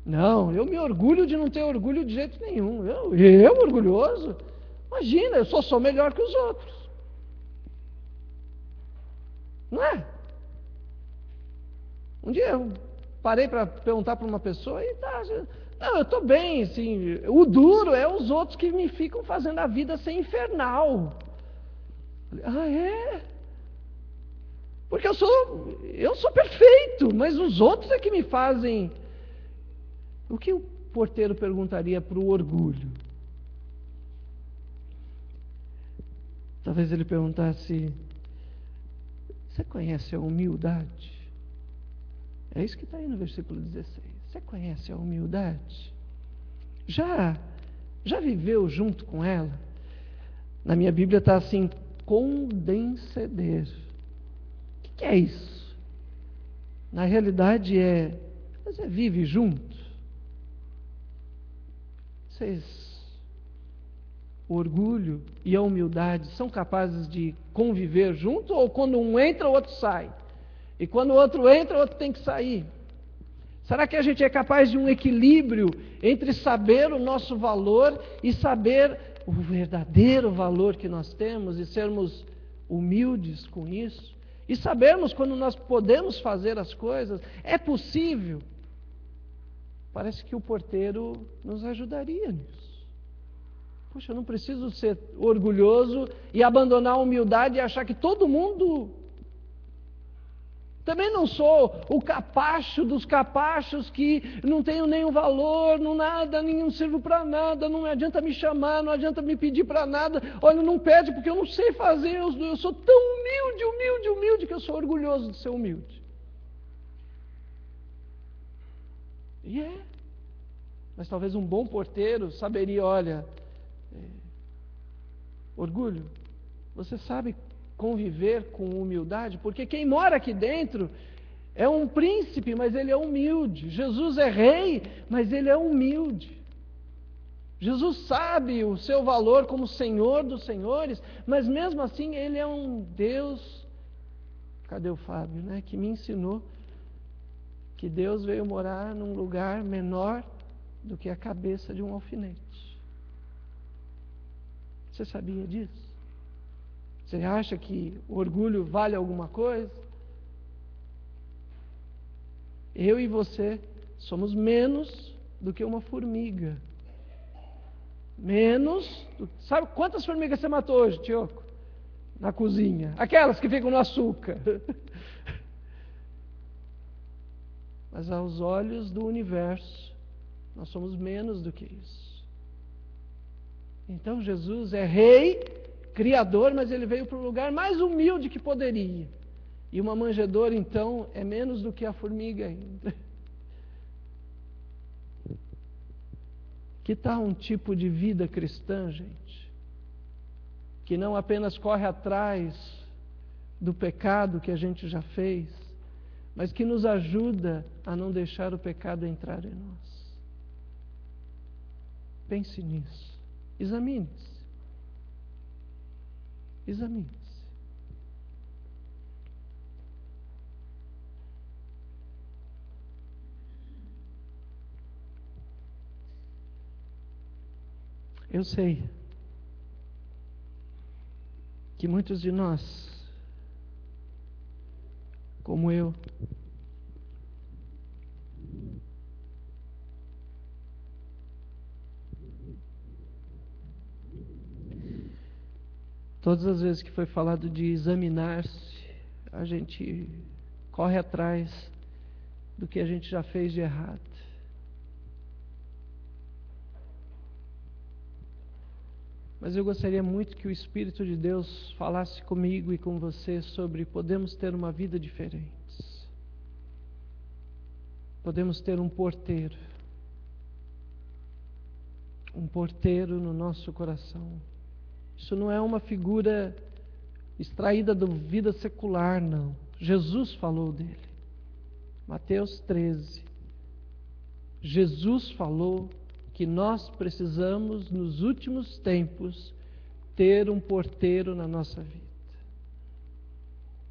Não, eu me orgulho de não ter orgulho de jeito nenhum. Eu orgulhoso? Imagina, eu sou melhor que os outros. Não é? Um dia eu parei para perguntar para uma pessoa e não, eu estou bem, assim, o duro é os outros que me ficam fazendo a vida ser infernal. Ah, é? Porque eu sou perfeito, mas os outros é que me fazem. O que o porteiro perguntaria para o orgulho? Talvez ele perguntasse: você conhece a humildade? É isso que está aí no versículo 16. Você conhece a humildade? Já viveu junto com ela? Na minha Bíblia está assim: condescender. O que é isso? Na realidade você vive junto? O orgulho e a humildade são capazes de conviver junto, ou quando um entra, o outro sai? E quando o outro entra, o outro tem que sair? Será que a gente é capaz de um equilíbrio entre saber o nosso valor e saber o verdadeiro valor que nós temos e sermos humildes com isso? E sabermos quando nós podemos fazer as coisas? É possível? Parece que o porteiro nos ajudaria nisso. Poxa, eu não preciso ser orgulhoso e abandonar a humildade e achar que todo mundo... Também não sou o capacho dos capachos que não tenho nenhum valor, não sirvo para nada, não adianta me chamar, não adianta me pedir para nada. Olha, não pede porque eu não sei fazer, eu sou tão humilde que eu sou orgulhoso de ser humilde. Mas talvez um bom porteiro saberia: olha, orgulho, você sabe conviver com humildade? Porque quem mora aqui dentro é um príncipe, mas ele é humilde. Jesus é rei, mas ele é humilde. Jesus sabe o seu valor como Senhor dos senhores, mas mesmo assim ele é um Deus... Cadê o Fábio, né? Que me ensinou que Deus veio morar num lugar menor do que a cabeça de um alfinete. Você sabia disso? Você acha que o orgulho vale alguma coisa? Eu e você somos menos do que uma formiga. Sabe quantas formigas você matou hoje, Tioco? Na cozinha. Aquelas que ficam no açúcar. Mas aos olhos do universo, nós somos menos do que isso. Então Jesus é rei, criador, mas ele veio para o lugar mais humilde que poderia. E uma manjedoura, então, é menos do que a formiga ainda. Que tal um tipo de vida cristã, gente? Que não apenas corre atrás do pecado que a gente já fez, mas que nos ajuda a não deixar o pecado entrar em nós. Pense nisso. Examine-se. Examine-se. Eu sei que muitos de nós, como eu, todas as vezes que foi falado de examinar-se, a gente corre atrás do que a gente já fez de errado. Mas eu gostaria muito que o Espírito de Deus falasse comigo e com você sobre podemos ter uma vida diferente. Podemos ter um porteiro um porteiro no nosso coração. Isso não é uma figura extraída da vida secular, não. Jesus falou dele. Mateus 13. Jesus falou que nós precisamos, nos últimos tempos, ter um porteiro na nossa vida.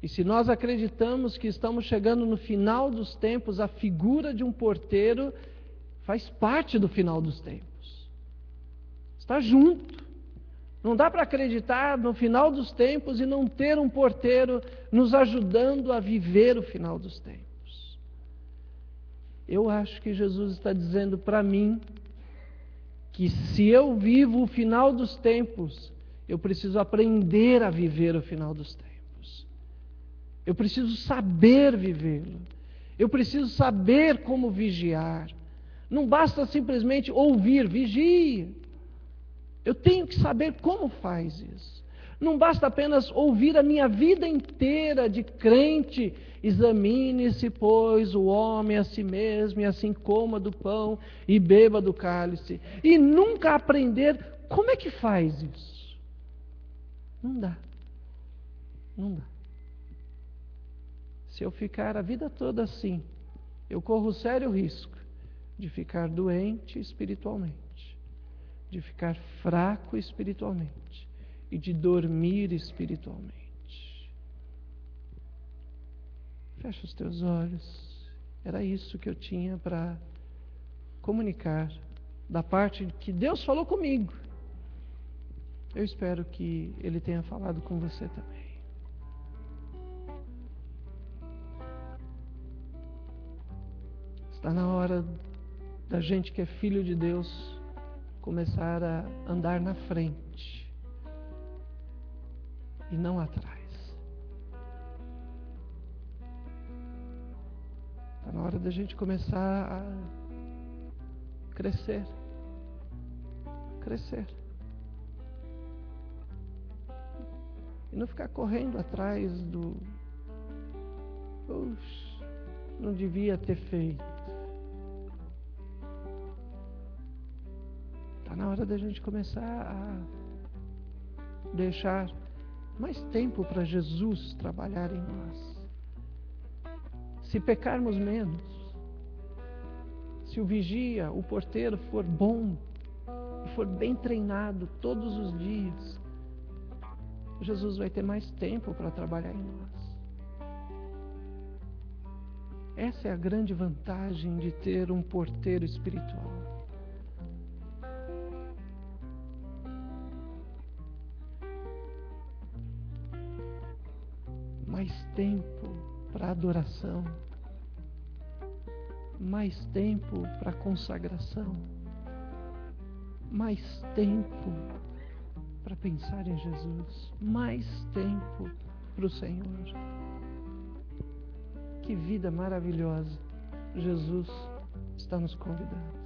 E se nós acreditamos que estamos chegando no final dos tempos, a figura de um porteiro faz parte do final dos tempos. Está junto. Não dá para acreditar no final dos tempos e não ter um porteiro nos ajudando a viver o final dos tempos. Eu acho que Jesus está dizendo para mim que se eu vivo o final dos tempos, eu preciso aprender a viver o final dos tempos. Eu preciso saber vivê-lo. Eu preciso saber como vigiar. Não basta simplesmente ouvir, vigia. Eu tenho que saber como faz isso. Não basta apenas ouvir a minha vida inteira de crente. Examine-se, pois, o homem a si mesmo, e assim coma do pão e beba do cálice. E nunca aprender como é que faz isso. Não dá. Não dá. Se eu ficar a vida toda assim, eu corro sério risco de ficar doente espiritualmente, de ficar fraco espiritualmente e de dormir espiritualmente. Fecha os teus olhos. Era isso que eu tinha para comunicar da parte que Deus falou comigo. Eu espero que Ele tenha falado com você também. Está na hora da gente que é filho de Deus começar a andar na frente e não atrás. Está na hora da gente começar a crescer. Crescer. E não ficar correndo atrás do... Puxa, não devia ter feito. Está na hora da gente começar a deixar mais tempo para Jesus trabalhar em nós. Se pecarmos menos, se o vigia, o porteiro for bom e for bem treinado todos os dias, Jesus vai ter mais tempo para trabalhar em nós. Essa é a grande vantagem de ter um porteiro espiritual. Mais tempo para adoração, mais tempo para consagração, mais tempo para pensar em Jesus, mais tempo para o Senhor. Que vida maravilhosa Jesus está nos convidando.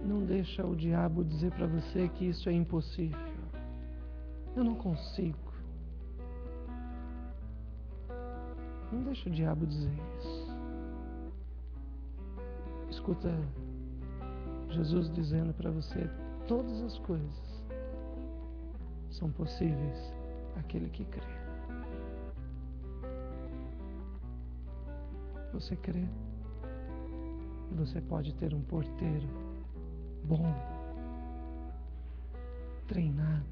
Não deixa o diabo dizer para você que isso é impossível. Eu não consigo. Não deixa o diabo dizer isso. Escuta Jesus dizendo para você: todas as coisas são possíveis àquele que crê. Você crê? Você pode ter um porteiro bom, treinado.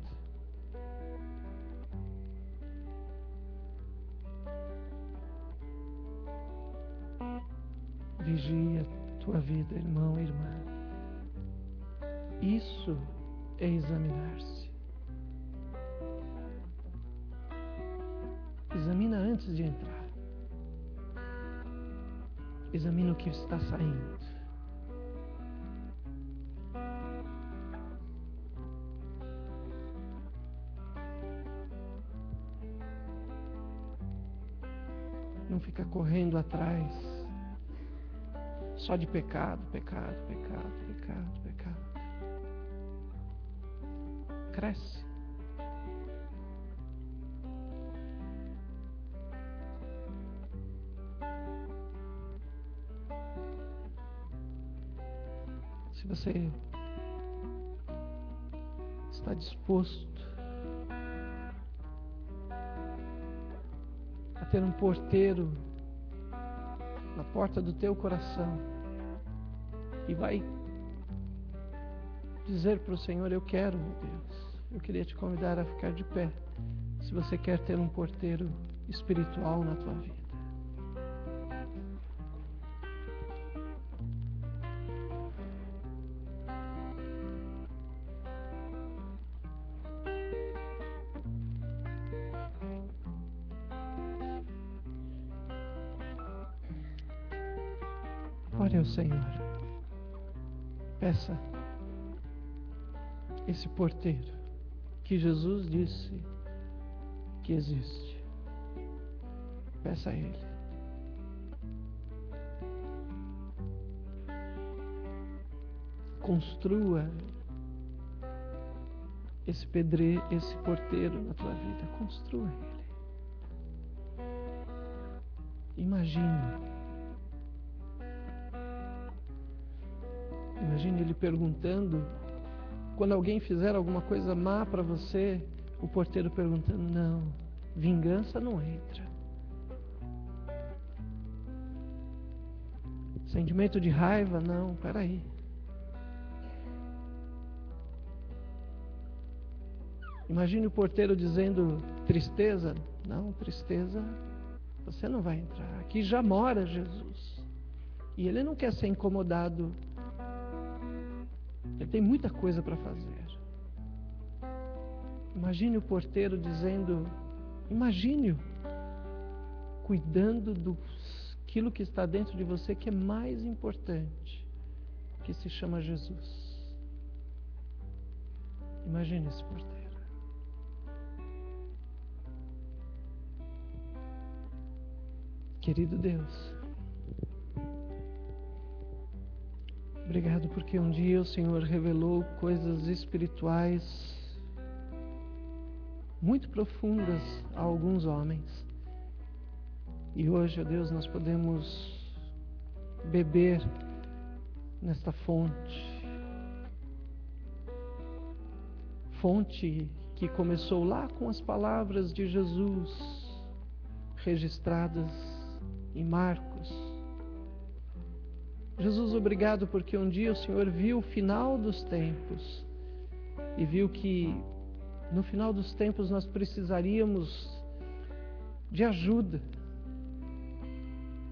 Vigia a tua vida, irmão e irmã. Isso é examinar-se. Examina antes de entrar. Examina o que está saindo. Não fica correndo atrás só de pecado, pecado, pecado, pecado, pecado. Cresce. Se você está disposto a ter um porteiro na porta do teu coração e vai dizer para o Senhor: eu quero, meu Deus. Eu queria te convidar a ficar de pé, se você quer ter um porteiro espiritual na tua vida. Ore ao Senhor. Peça esse porteiro que Jesus disse que existe. Peça a Ele. Construa esse porteiro na tua vida. Construa ele. Imagine ele perguntando, quando alguém fizer alguma coisa má para você, o porteiro perguntando: não, vingança não entra. Sentimento de raiva, não, peraí. Imagine o porteiro dizendo: tristeza, não, tristeza, você não vai entrar. Aqui já mora Jesus. E Ele não quer ser incomodado. Ele tem muita coisa para fazer. Imagine o porteiro dizendo, imagine-o cuidando daquilo que está dentro de você, que é mais importante, que se chama Jesus. Imagine esse porteiro. Querido Deus, obrigado porque um dia o Senhor revelou coisas espirituais muito profundas a alguns homens. E hoje, ó Deus, nós podemos beber nesta fonte. Fonte que começou lá com as palavras de Jesus registradas em Marcos. Jesus, obrigado porque um dia o Senhor viu o final dos tempos e viu que no final dos tempos nós precisaríamos de ajuda,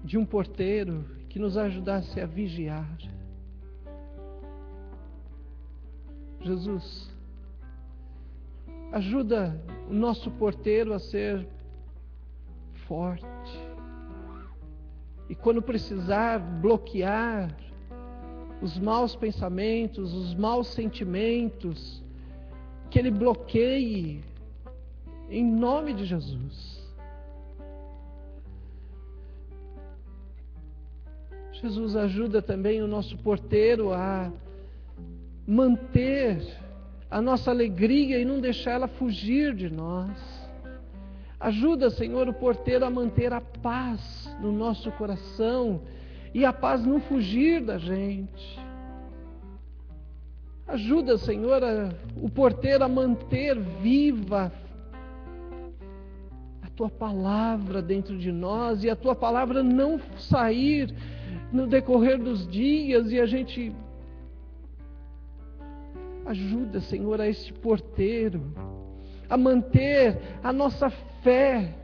de um porteiro que nos ajudasse a vigiar. Jesus, ajuda o nosso porteiro a ser forte. E quando precisar bloquear os maus pensamentos, os maus sentimentos, que Ele bloqueie em nome de Jesus. Jesus, ajuda também o nosso porteiro a manter a nossa alegria e não deixar ela fugir de nós. Ajuda, Senhor, o porteiro a manter a paz no nosso coração e a paz não fugir da gente. Ajuda, Senhor, o porteiro a manter viva a Tua palavra dentro de nós e a Tua palavra não sair no decorrer dos dias e a gente... Ajuda, Senhor, a este porteiro a manter a nossa fé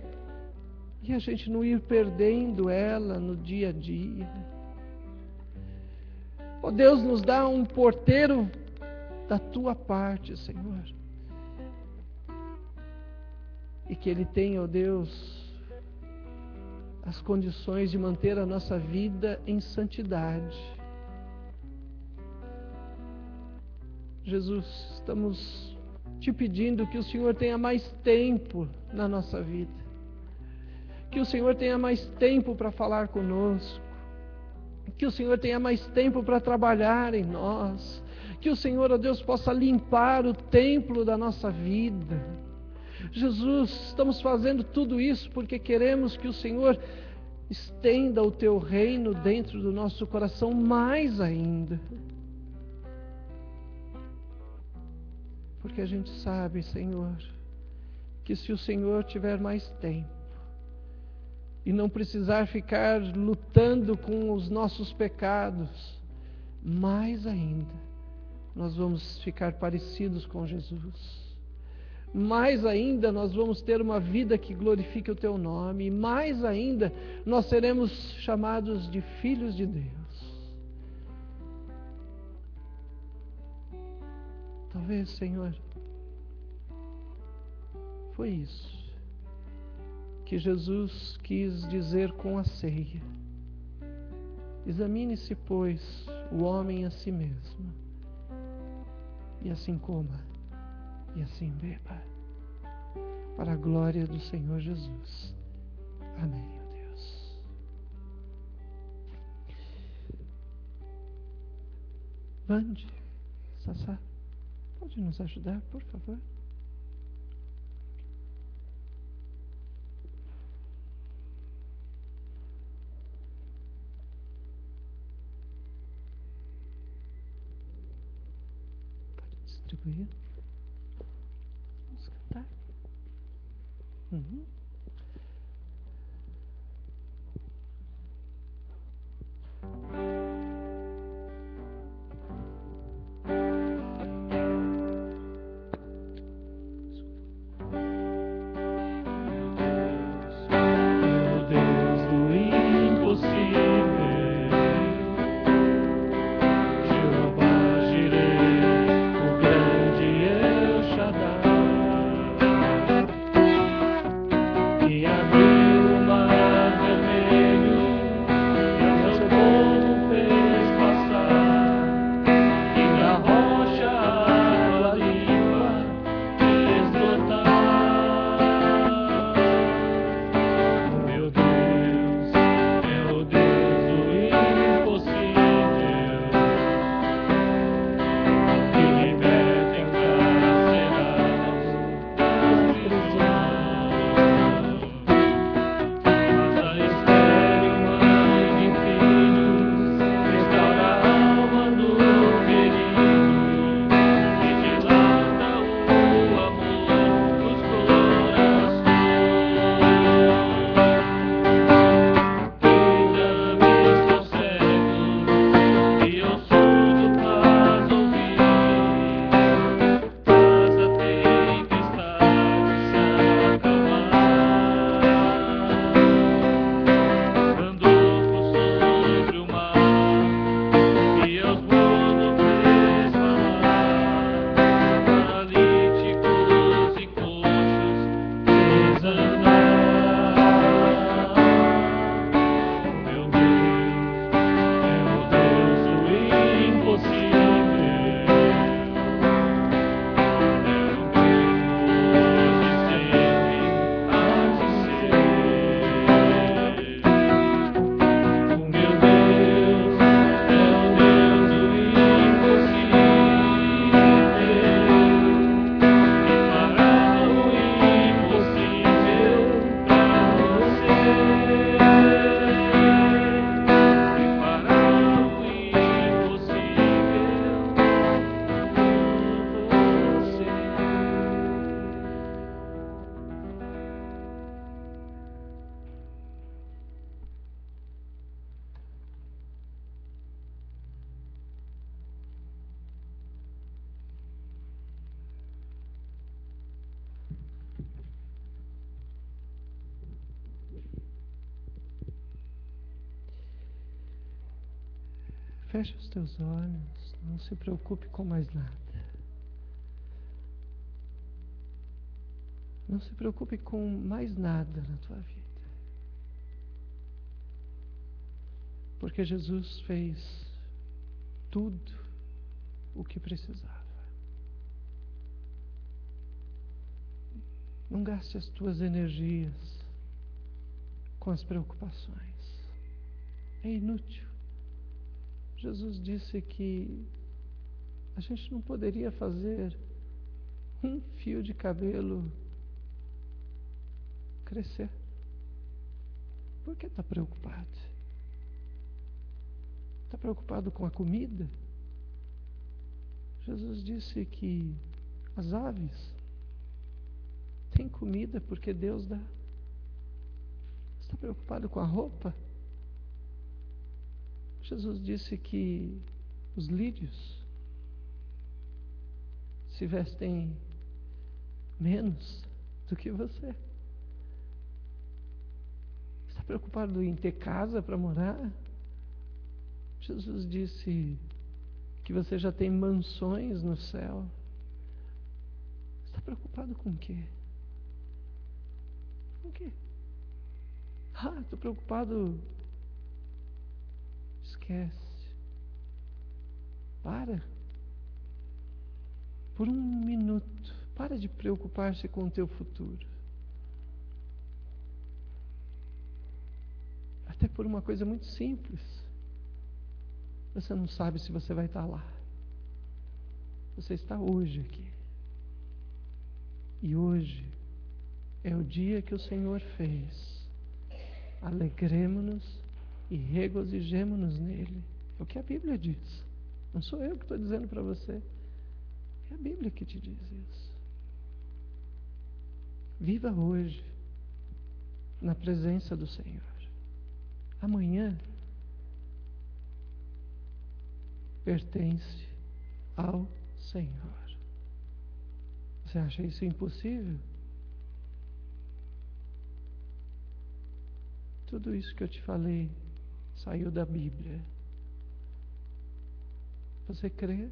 e a gente não ir perdendo ela no dia a dia. Ó Deus, nos dá um porteiro da Tua parte, Senhor. E que ele tenha, ó Deus, as condições de manter a nossa vida em santidade. Jesus, estamos Te pedindo que o Senhor tenha mais tempo na nossa vida. Que o Senhor tenha mais tempo para falar conosco. Que o Senhor tenha mais tempo para trabalhar em nós. Que o Senhor, ó Deus, possa limpar o templo da nossa vida. Jesus, estamos fazendo tudo isso porque queremos que o Senhor estenda o Teu reino dentro do nosso coração mais ainda. Porque a gente sabe, Senhor, que se o Senhor tiver mais tempo e não precisar ficar lutando com os nossos pecados, mais ainda nós vamos ficar parecidos com Jesus. Mais ainda nós vamos ter uma vida que glorifique o Teu nome. E mais ainda nós seremos chamados de filhos de Deus. Talvez, Senhor, foi isso que Jesus quis dizer com a ceia. Examine-se, pois, o homem a si mesmo, e assim coma, e assim beba, para a glória do Senhor Jesus. Amém, ó Deus. Vande, Sassá, pode nos ajudar, por favor? Distribuir. Vamos cantar. Meu Deus do impossível, Jeová Jireh, o grande El Shaddai, que abriu o mar vermelho e ao seu povo fez passar, e da rocha a água limpa fez brotar. Meu Deus é o Deus do impossível, que liberta encarcerados das prisões. Mas a estéril mãe de filhos restaura a alma do ferido e dilata o amor dos corações. Cuida-me, estou cego, e ao surdo faz ouvir. Faz a tempestade se acalmar. Andou sobre o mar e aos mudos fez falar. Paralíticos e coxos fez andar. Meu Deus é o Deus do impossível. É o mesmo hoje e sempre há de ser. O meu Deus é o Deus do impossível, que fará o impossível pra você, que fará o impossível por você. Feche os teus olhos, não se preocupe com mais nada. Não se preocupe com mais nada na tua vida. Porque Jesus fez tudo o que precisava. Não gaste as tuas energias com as preocupações. É inútil. Jesus disse que a gente não poderia fazer um fio de cabelo crescer. Por que está preocupado? Está preocupado com a comida? Jesus disse que as aves têm comida porque Deus dá. Você está preocupado com a roupa? Jesus disse que os lírios se vestem menos do que você. Está preocupado em ter casa para morar? Jesus disse que você já tem mansões no céu. Está preocupado com o quê? Com o quê? Estou preocupado. Esquece. Para. Por um minuto. Para de preocupar-se com o teu futuro. Até por uma coisa muito simples. Você não sabe se você vai estar lá. Você está hoje aqui. E hoje é o dia que o Senhor fez. Alegremo-nos e regozijemo-nos nele. É o que a Bíblia diz. Não sou eu que estou dizendo para você. É a Bíblia que te diz isso. Viva hoje na presença do Senhor. Amanhã pertence ao Senhor. Você acha isso impossível? Tudo isso que eu te falei saiu da Bíblia. Você crê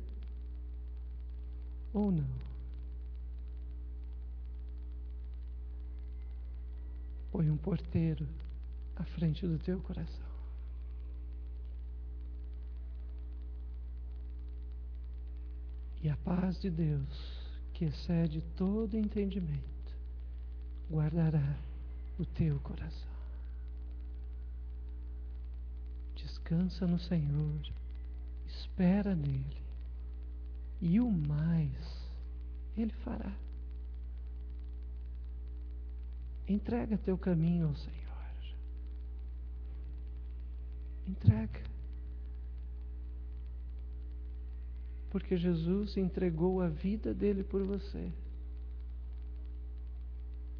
ou não? Põe um porteiro à frente do teu coração. E a paz de Deus, que excede todo entendimento, guardará o teu coração. Descansa no Senhor, espera nele, e o mais Ele fará. Entrega teu caminho ao Senhor. Entrega. Porque Jesus entregou a vida dele por você.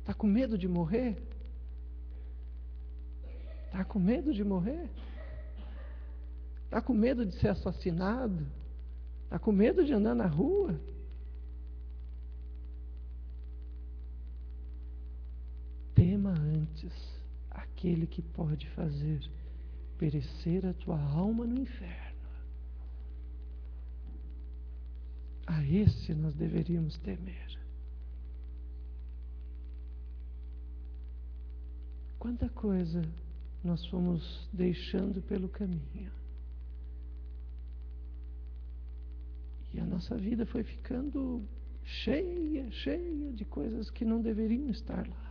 Está com medo de morrer? Está com medo de morrer? Está com medo de ser assassinado? Está com medo de andar na rua? Tema antes aquele que pode fazer perecer a tua alma no inferno. A esse nós deveríamos temer. Quanta coisa nós fomos deixando pelo caminho. E a nossa vida foi ficando cheia de coisas que não deveriam estar lá.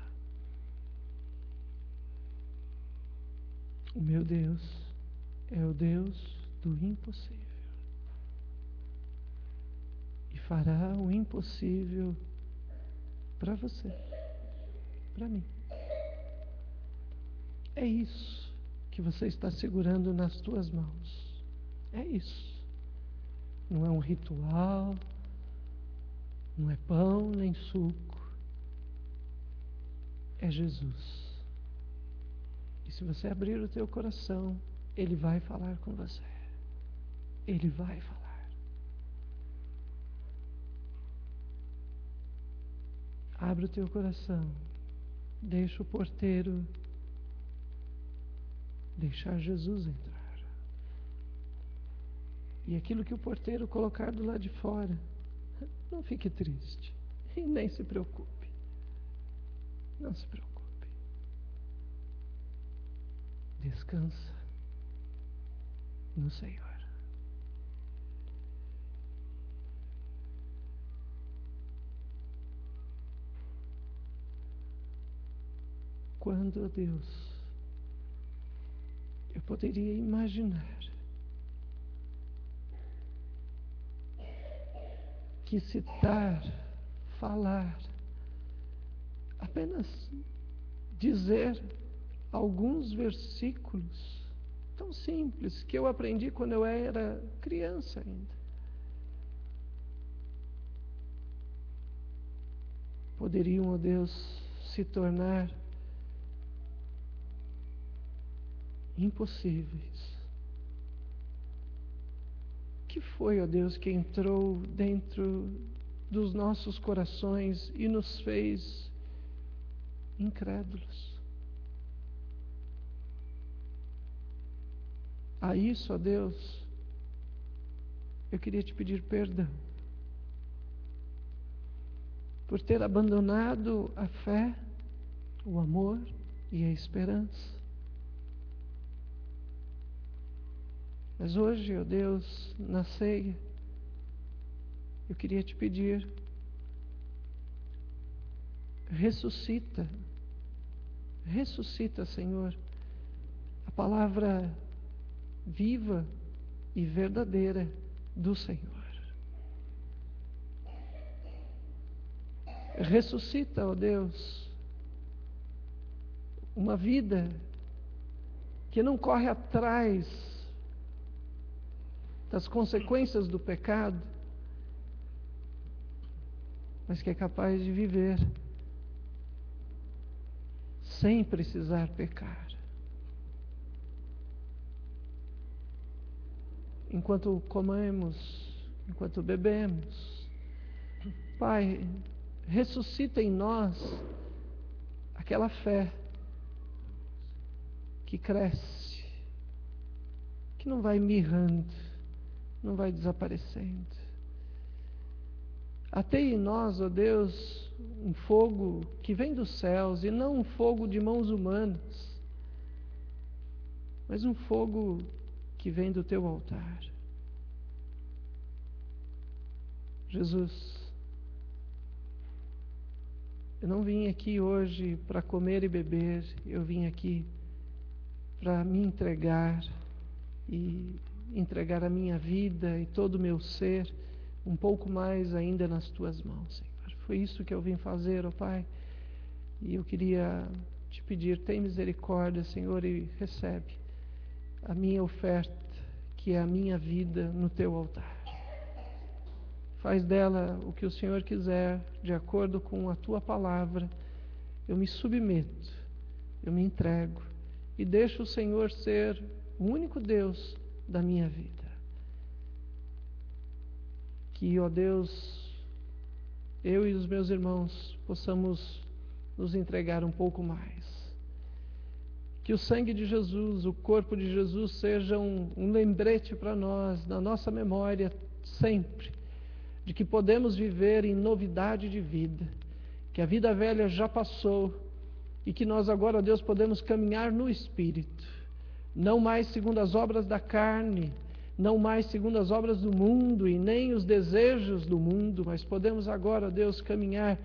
O meu Deus é o Deus do impossível. E fará o impossível para você, para mim. É isso que você está segurando nas tuas mãos. É isso. Não é um ritual, não é pão nem suco. É Jesus. E se você abrir o teu coração, Ele vai falar com você. Ele vai falar. Abre o teu coração. Deixa o porteiro deixar Jesus entrar. E aquilo que o porteiro colocar do lado de fora, não fique triste. E nem se preocupe. Não se preocupe. Descansa no Senhor. Quando, ó Deus, eu poderia imaginar que citar, falar, apenas dizer alguns versículos tão simples que eu aprendi quando eu era criança ainda. poderiam, ó Deus, se tornar impossíveis. Que foi, ó Deus, que entrou dentro dos nossos corações e nos fez incrédulos? A isso, ó Deus, eu queria te pedir perdão por ter abandonado a fé, o amor e a esperança. Mas hoje, ó Deus, na ceia, eu queria te pedir, ressuscita, Senhor, a palavra viva e verdadeira do Senhor. Ressuscita, ó Deus, uma vida que não corre atrás das consequências do pecado, mas que é capaz de viver sem precisar pecar. Enquanto comemos, enquanto bebemos, Pai, ressuscita em nós aquela fé que cresce, que não vai mirrando, não vai desaparecendo. Ateia em nós, ó Deus, um fogo que vem dos céus e não um fogo de mãos humanas, mas um fogo que vem do teu altar. Jesus, eu não vim aqui hoje para comer e beber, eu vim aqui para me entregar e entregar a minha vida e todo o meu ser um pouco mais ainda nas tuas mãos, Senhor. Foi isso que eu vim fazer, ó Pai, e eu queria te pedir, tem misericórdia, Senhor, e recebe a minha oferta, que é a minha vida, no teu altar. Faz dela o que o Senhor quiser, de acordo com a tua palavra. Eu me submeto, eu me entrego e deixo o Senhor ser o único Deus da minha vida. Que, ó Deus, eu e os meus irmãos possamos nos entregar um pouco mais. Que o sangue de Jesus, o corpo de Jesus, seja um lembrete para nós, na nossa memória, sempre, de que podemos viver em novidade de vida, que a vida velha já passou e que nós agora, Deus, podemos caminhar no Espírito, não mais segundo as obras da carne, não mais segundo as obras do mundo e nem os desejos do mundo, mas podemos agora, Deus, caminhar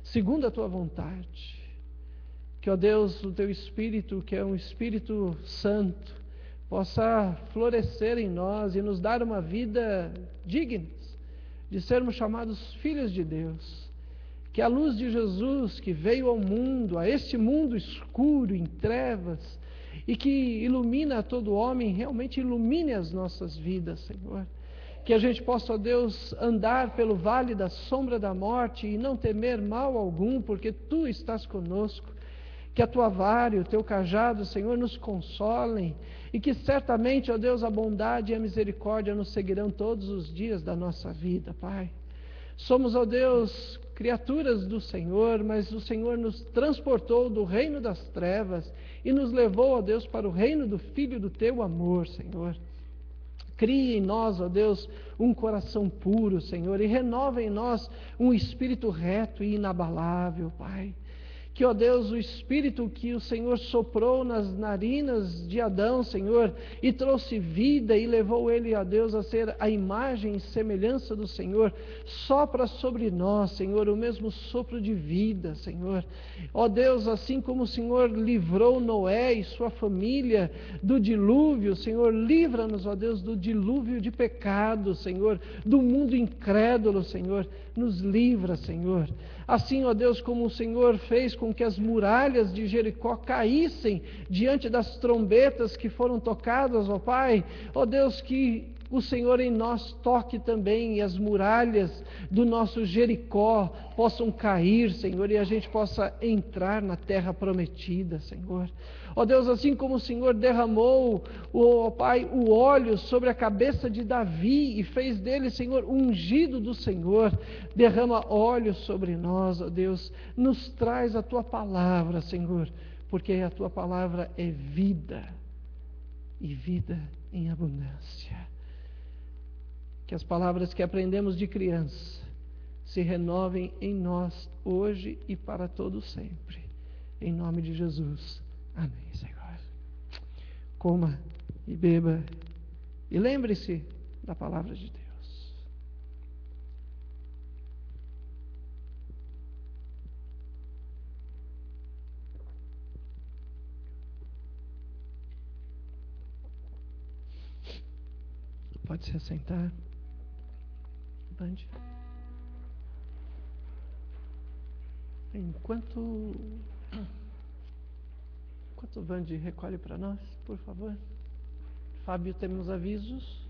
segundo a tua vontade. Que, ó Deus, o teu Espírito, que é um Espírito Santo, possa florescer em nós e nos dar uma vida digna de sermos chamados filhos de Deus. Que a luz de Jesus, que veio ao mundo, a este mundo escuro, em trevas, e que ilumina todo homem, realmente ilumine as nossas vidas, Senhor. Que a gente possa, ó Deus, andar pelo vale da sombra da morte e não temer mal algum, porque Tu estás conosco. Que a Tua vara e o Teu cajado, Senhor, nos consolem, e que certamente, ó Deus, a bondade e a misericórdia nos seguirão todos os dias da nossa vida, Pai. Somos, ó Deus, criaturas do Senhor, mas o Senhor nos transportou do reino das trevas e nos levou, ó Deus, para o reino do Filho do Teu amor, Senhor. Crie em nós, ó Deus, um coração puro, Senhor, e renova em nós um espírito reto e inabalável, Pai. Que, ó Deus, o Espírito que o Senhor soprou nas narinas de Adão, Senhor, e trouxe vida e levou ele, ó Deus, a ser a imagem e semelhança do Senhor, sopra sobre nós, Senhor, o mesmo sopro de vida, Senhor. Ó Deus, assim como o Senhor livrou Noé e sua família do dilúvio, Senhor, livra-nos, ó Deus, do dilúvio de pecado, Senhor, do mundo incrédulo, Senhor, nos livra, Senhor. Assim, ó Deus, como o Senhor fez com que as muralhas de Jericó caíssem diante das trombetas que foram tocadas, ó Pai, ó Deus, que o Senhor em nós toque também e as muralhas do nosso Jericó possam cair, Senhor, e a gente possa entrar na terra prometida, Senhor. Ó Deus, assim como o Senhor derramou, ó Pai, o óleo sobre a cabeça de Davi e fez dele, Senhor, ungido do Senhor, derrama óleo sobre nós, ó Deus, nos traz a Tua palavra, Senhor, porque a Tua palavra é vida e vida em abundância. Que as palavras que aprendemos de criança se renovem em nós hoje e para todo sempre. Em nome de Jesus. Amém, Senhor. Coma e beba e lembre-se da palavra de Deus. Pode se assentar. Bande. Enquanto o Vande recolhe para nós, por favor. Fábio, temos avisos.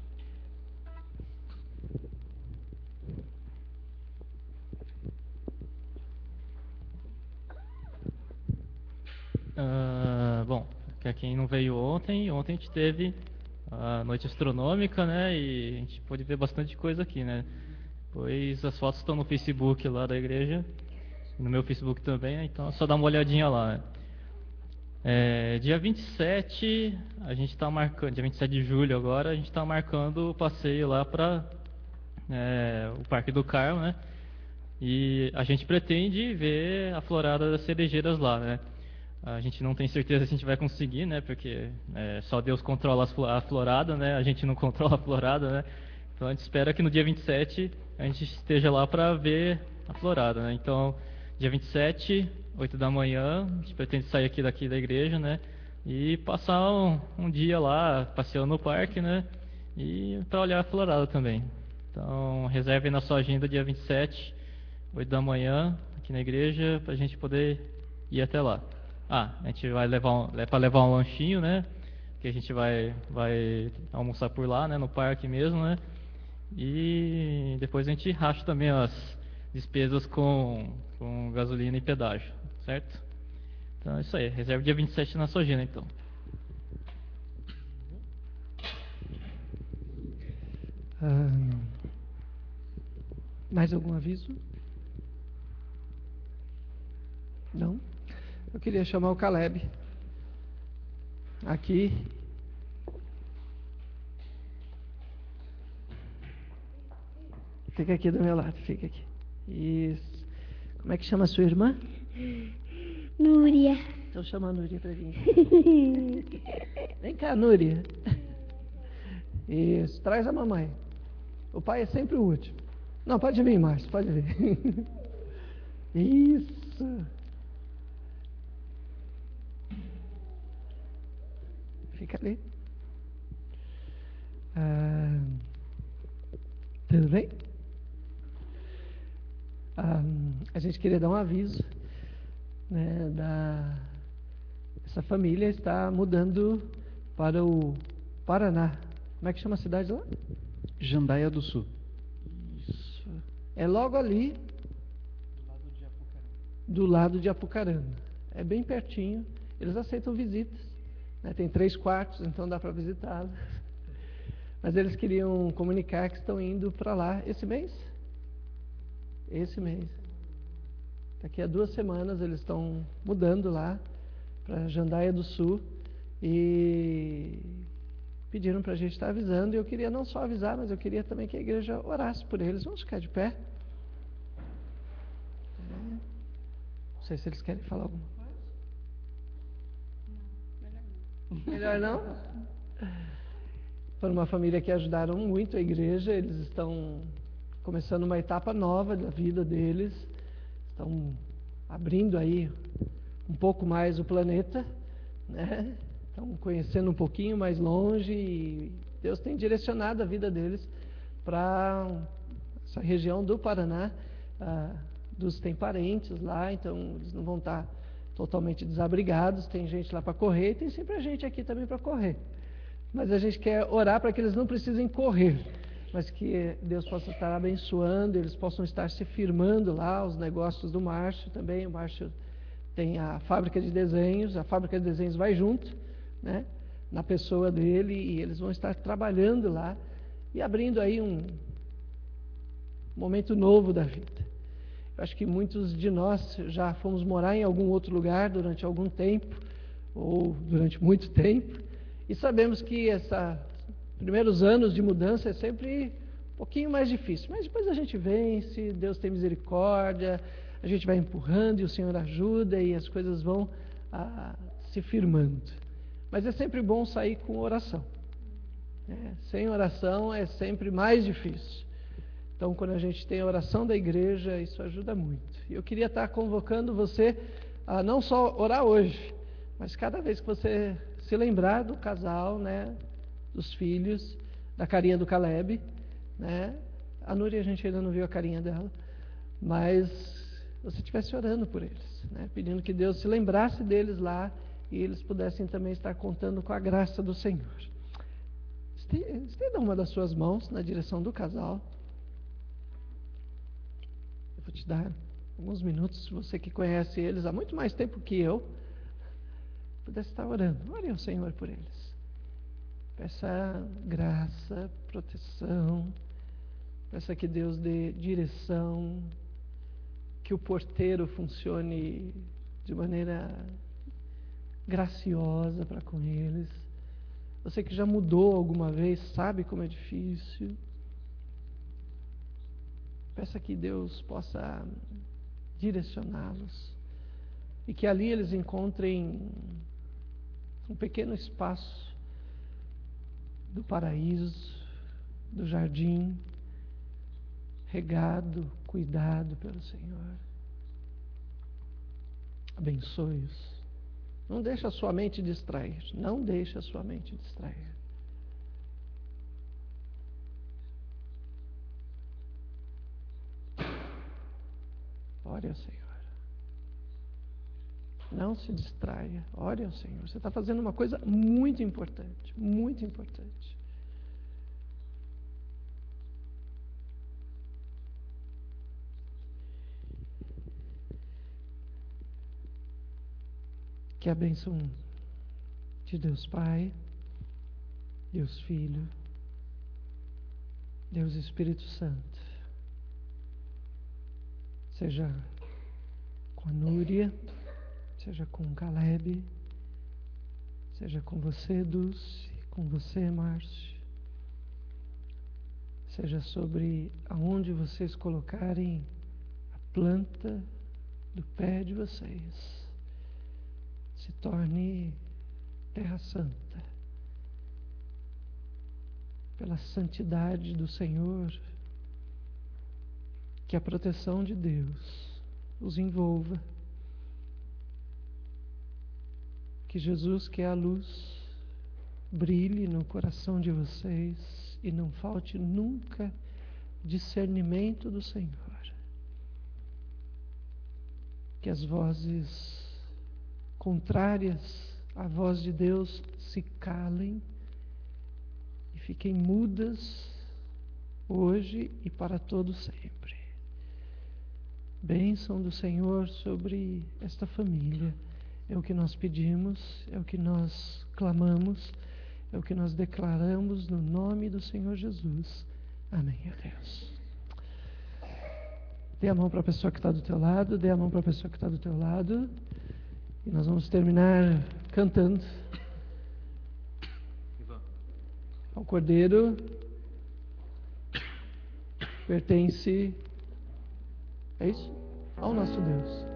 Bom, para quem não veio ontem a gente teve a noite astronômica, né? E a gente pôde ver bastante coisa aqui, né? Pois as fotos estão no Facebook lá da igreja, no meu Facebook também, né? Então é só dar uma olhadinha lá, né? Dia 27, a gente está marcando, dia 27 de julho agora, a gente está marcando o passeio lá para o Parque do Carmo, né? E a gente pretende ver a florada das cerejeiras lá, né? A gente não tem certeza se a gente vai conseguir, né? Porque só Deus controla a florada, né? A gente não controla a florada, né? Então a gente espera que no dia 27 a gente esteja lá para ver a florada, né? Então, dia 27, 8 da manhã, a gente pretende sair daqui da igreja, né? E passar um dia lá passeando no parque, né? E para olhar a florada também. Então, reserve na sua agenda dia 27, 8 da manhã, aqui na igreja, para a gente poder ir até lá. A gente vai para levar um lanchinho, né? Que a gente vai almoçar por lá, né? No parque mesmo, né? E depois a gente racha também as despesas com gasolina e pedágio, certo? Então é isso aí, reserva dia 27 na sua agenda, então. Mais algum aviso? Não? Eu queria chamar o Caleb aqui. Fica aqui do meu lado, fica aqui. Isso. Como é que chama a sua irmã? Núria. Então chama a Núria para vir. Vem cá, Núria. Isso, traz a mamãe. O pai é sempre o último. Não, pode vir, Márcio, pode vir. Isso. Fica ali. Tudo bem? A gente queria dar um aviso, né, essa família está mudando para o Paraná. Como é que chama a cidade lá? Jandaia do Sul. Isso. É logo ali, do lado de Apucarana. É bem pertinho. Eles aceitam visitas, né? Tem 3 quartos, então dá para visitá-los. Mas eles queriam comunicar que estão indo para lá esse mês. Esse mês. Daqui a 2 semanas eles estão mudando lá para Jandaia do Sul e pediram para a gente estar avisando. E eu queria não só avisar, mas eu queria também que a igreja orasse por eles. Vamos ficar de pé. Não sei se eles querem falar alguma coisa. Melhor não? Foi uma família que ajudaram muito a igreja. Eles estão começando uma etapa nova da vida deles, estão abrindo aí um pouco mais o planeta, né? Estão conhecendo um pouquinho mais longe e Deus tem direcionado a vida deles para essa região do Paraná. Tem parentes lá, então eles não vão estar totalmente desabrigados, tem gente lá para correr e tem sempre a gente aqui também para correr, mas a gente quer orar para que eles não precisem correr, mas que Deus possa estar abençoando, eles possam estar se firmando lá, os negócios do Márcio também. O Márcio tem a fábrica de desenhos, a fábrica de desenhos vai junto, né, na pessoa dele, e eles vão estar trabalhando lá e abrindo aí um momento novo da vida. Eu acho que muitos de nós já fomos morar em algum outro lugar durante algum tempo, ou durante muito tempo, e sabemos que esses primeiros anos de mudança é sempre um pouquinho mais difícil, mas depois a gente vence, Deus tem misericórdia, a gente vai empurrando e o Senhor ajuda e as coisas vão se firmando. Mas é sempre bom sair com oração. Sem oração é sempre mais difícil. Então, quando a gente tem a oração da igreja, isso ajuda muito. E eu queria estar convocando você a não só orar hoje, mas cada vez que você se lembrar do casal, né, dos filhos, da carinha do Caleb, né? A Núria, a gente ainda não viu a carinha dela, mas você estivesse orando por eles, né, pedindo que Deus se lembrasse deles lá e eles pudessem também estar contando com a graça do Senhor. Estenda uma das suas mãos na direção do casal. Eu vou te dar alguns minutos, você que conhece eles há muito mais tempo que eu, pudesse estar orando. Ore ao Senhor por eles. Peça graça, proteção, peça que Deus dê direção, que o porteiro funcione de maneira graciosa para com eles. Você que já mudou alguma vez, sabe como é difícil. Peça que Deus possa direcioná-los e que ali eles encontrem um pequeno espaço do paraíso, do jardim, regado, cuidado pelo Senhor. Abençoe-os. Não deixe a sua mente distrair. Não deixe a sua mente distrair. Ore ao Senhor. Não se distraia. Ore ao Senhor. Você está fazendo uma coisa muito importante. Muito importante. Que a bênção de Deus Pai, Deus Filho, Deus Espírito Santo, seja com a Núria, seja com o Caleb, seja com você, Dulce, com você, Márcio, seja sobre aonde vocês colocarem a planta do pé de vocês. Se torne terra santa, pela santidade do Senhor, que a proteção de Deus os envolva, que Jesus, que é a luz, brilhe no coração de vocês e não falte nunca discernimento do Senhor, que as vozes contrárias à voz de Deus se calem e fiquem mudas hoje e para todo sempre. Bênção do Senhor sobre esta família. É o que nós pedimos, é o que nós clamamos, é o que nós declaramos no nome do Senhor Jesus. Amém, ó Deus. Dê a mão para a pessoa que está do teu lado, dê a mão para a pessoa que está do teu lado. E nós vamos terminar cantando ao Cordeiro pertence, é isso? Ao nosso Deus.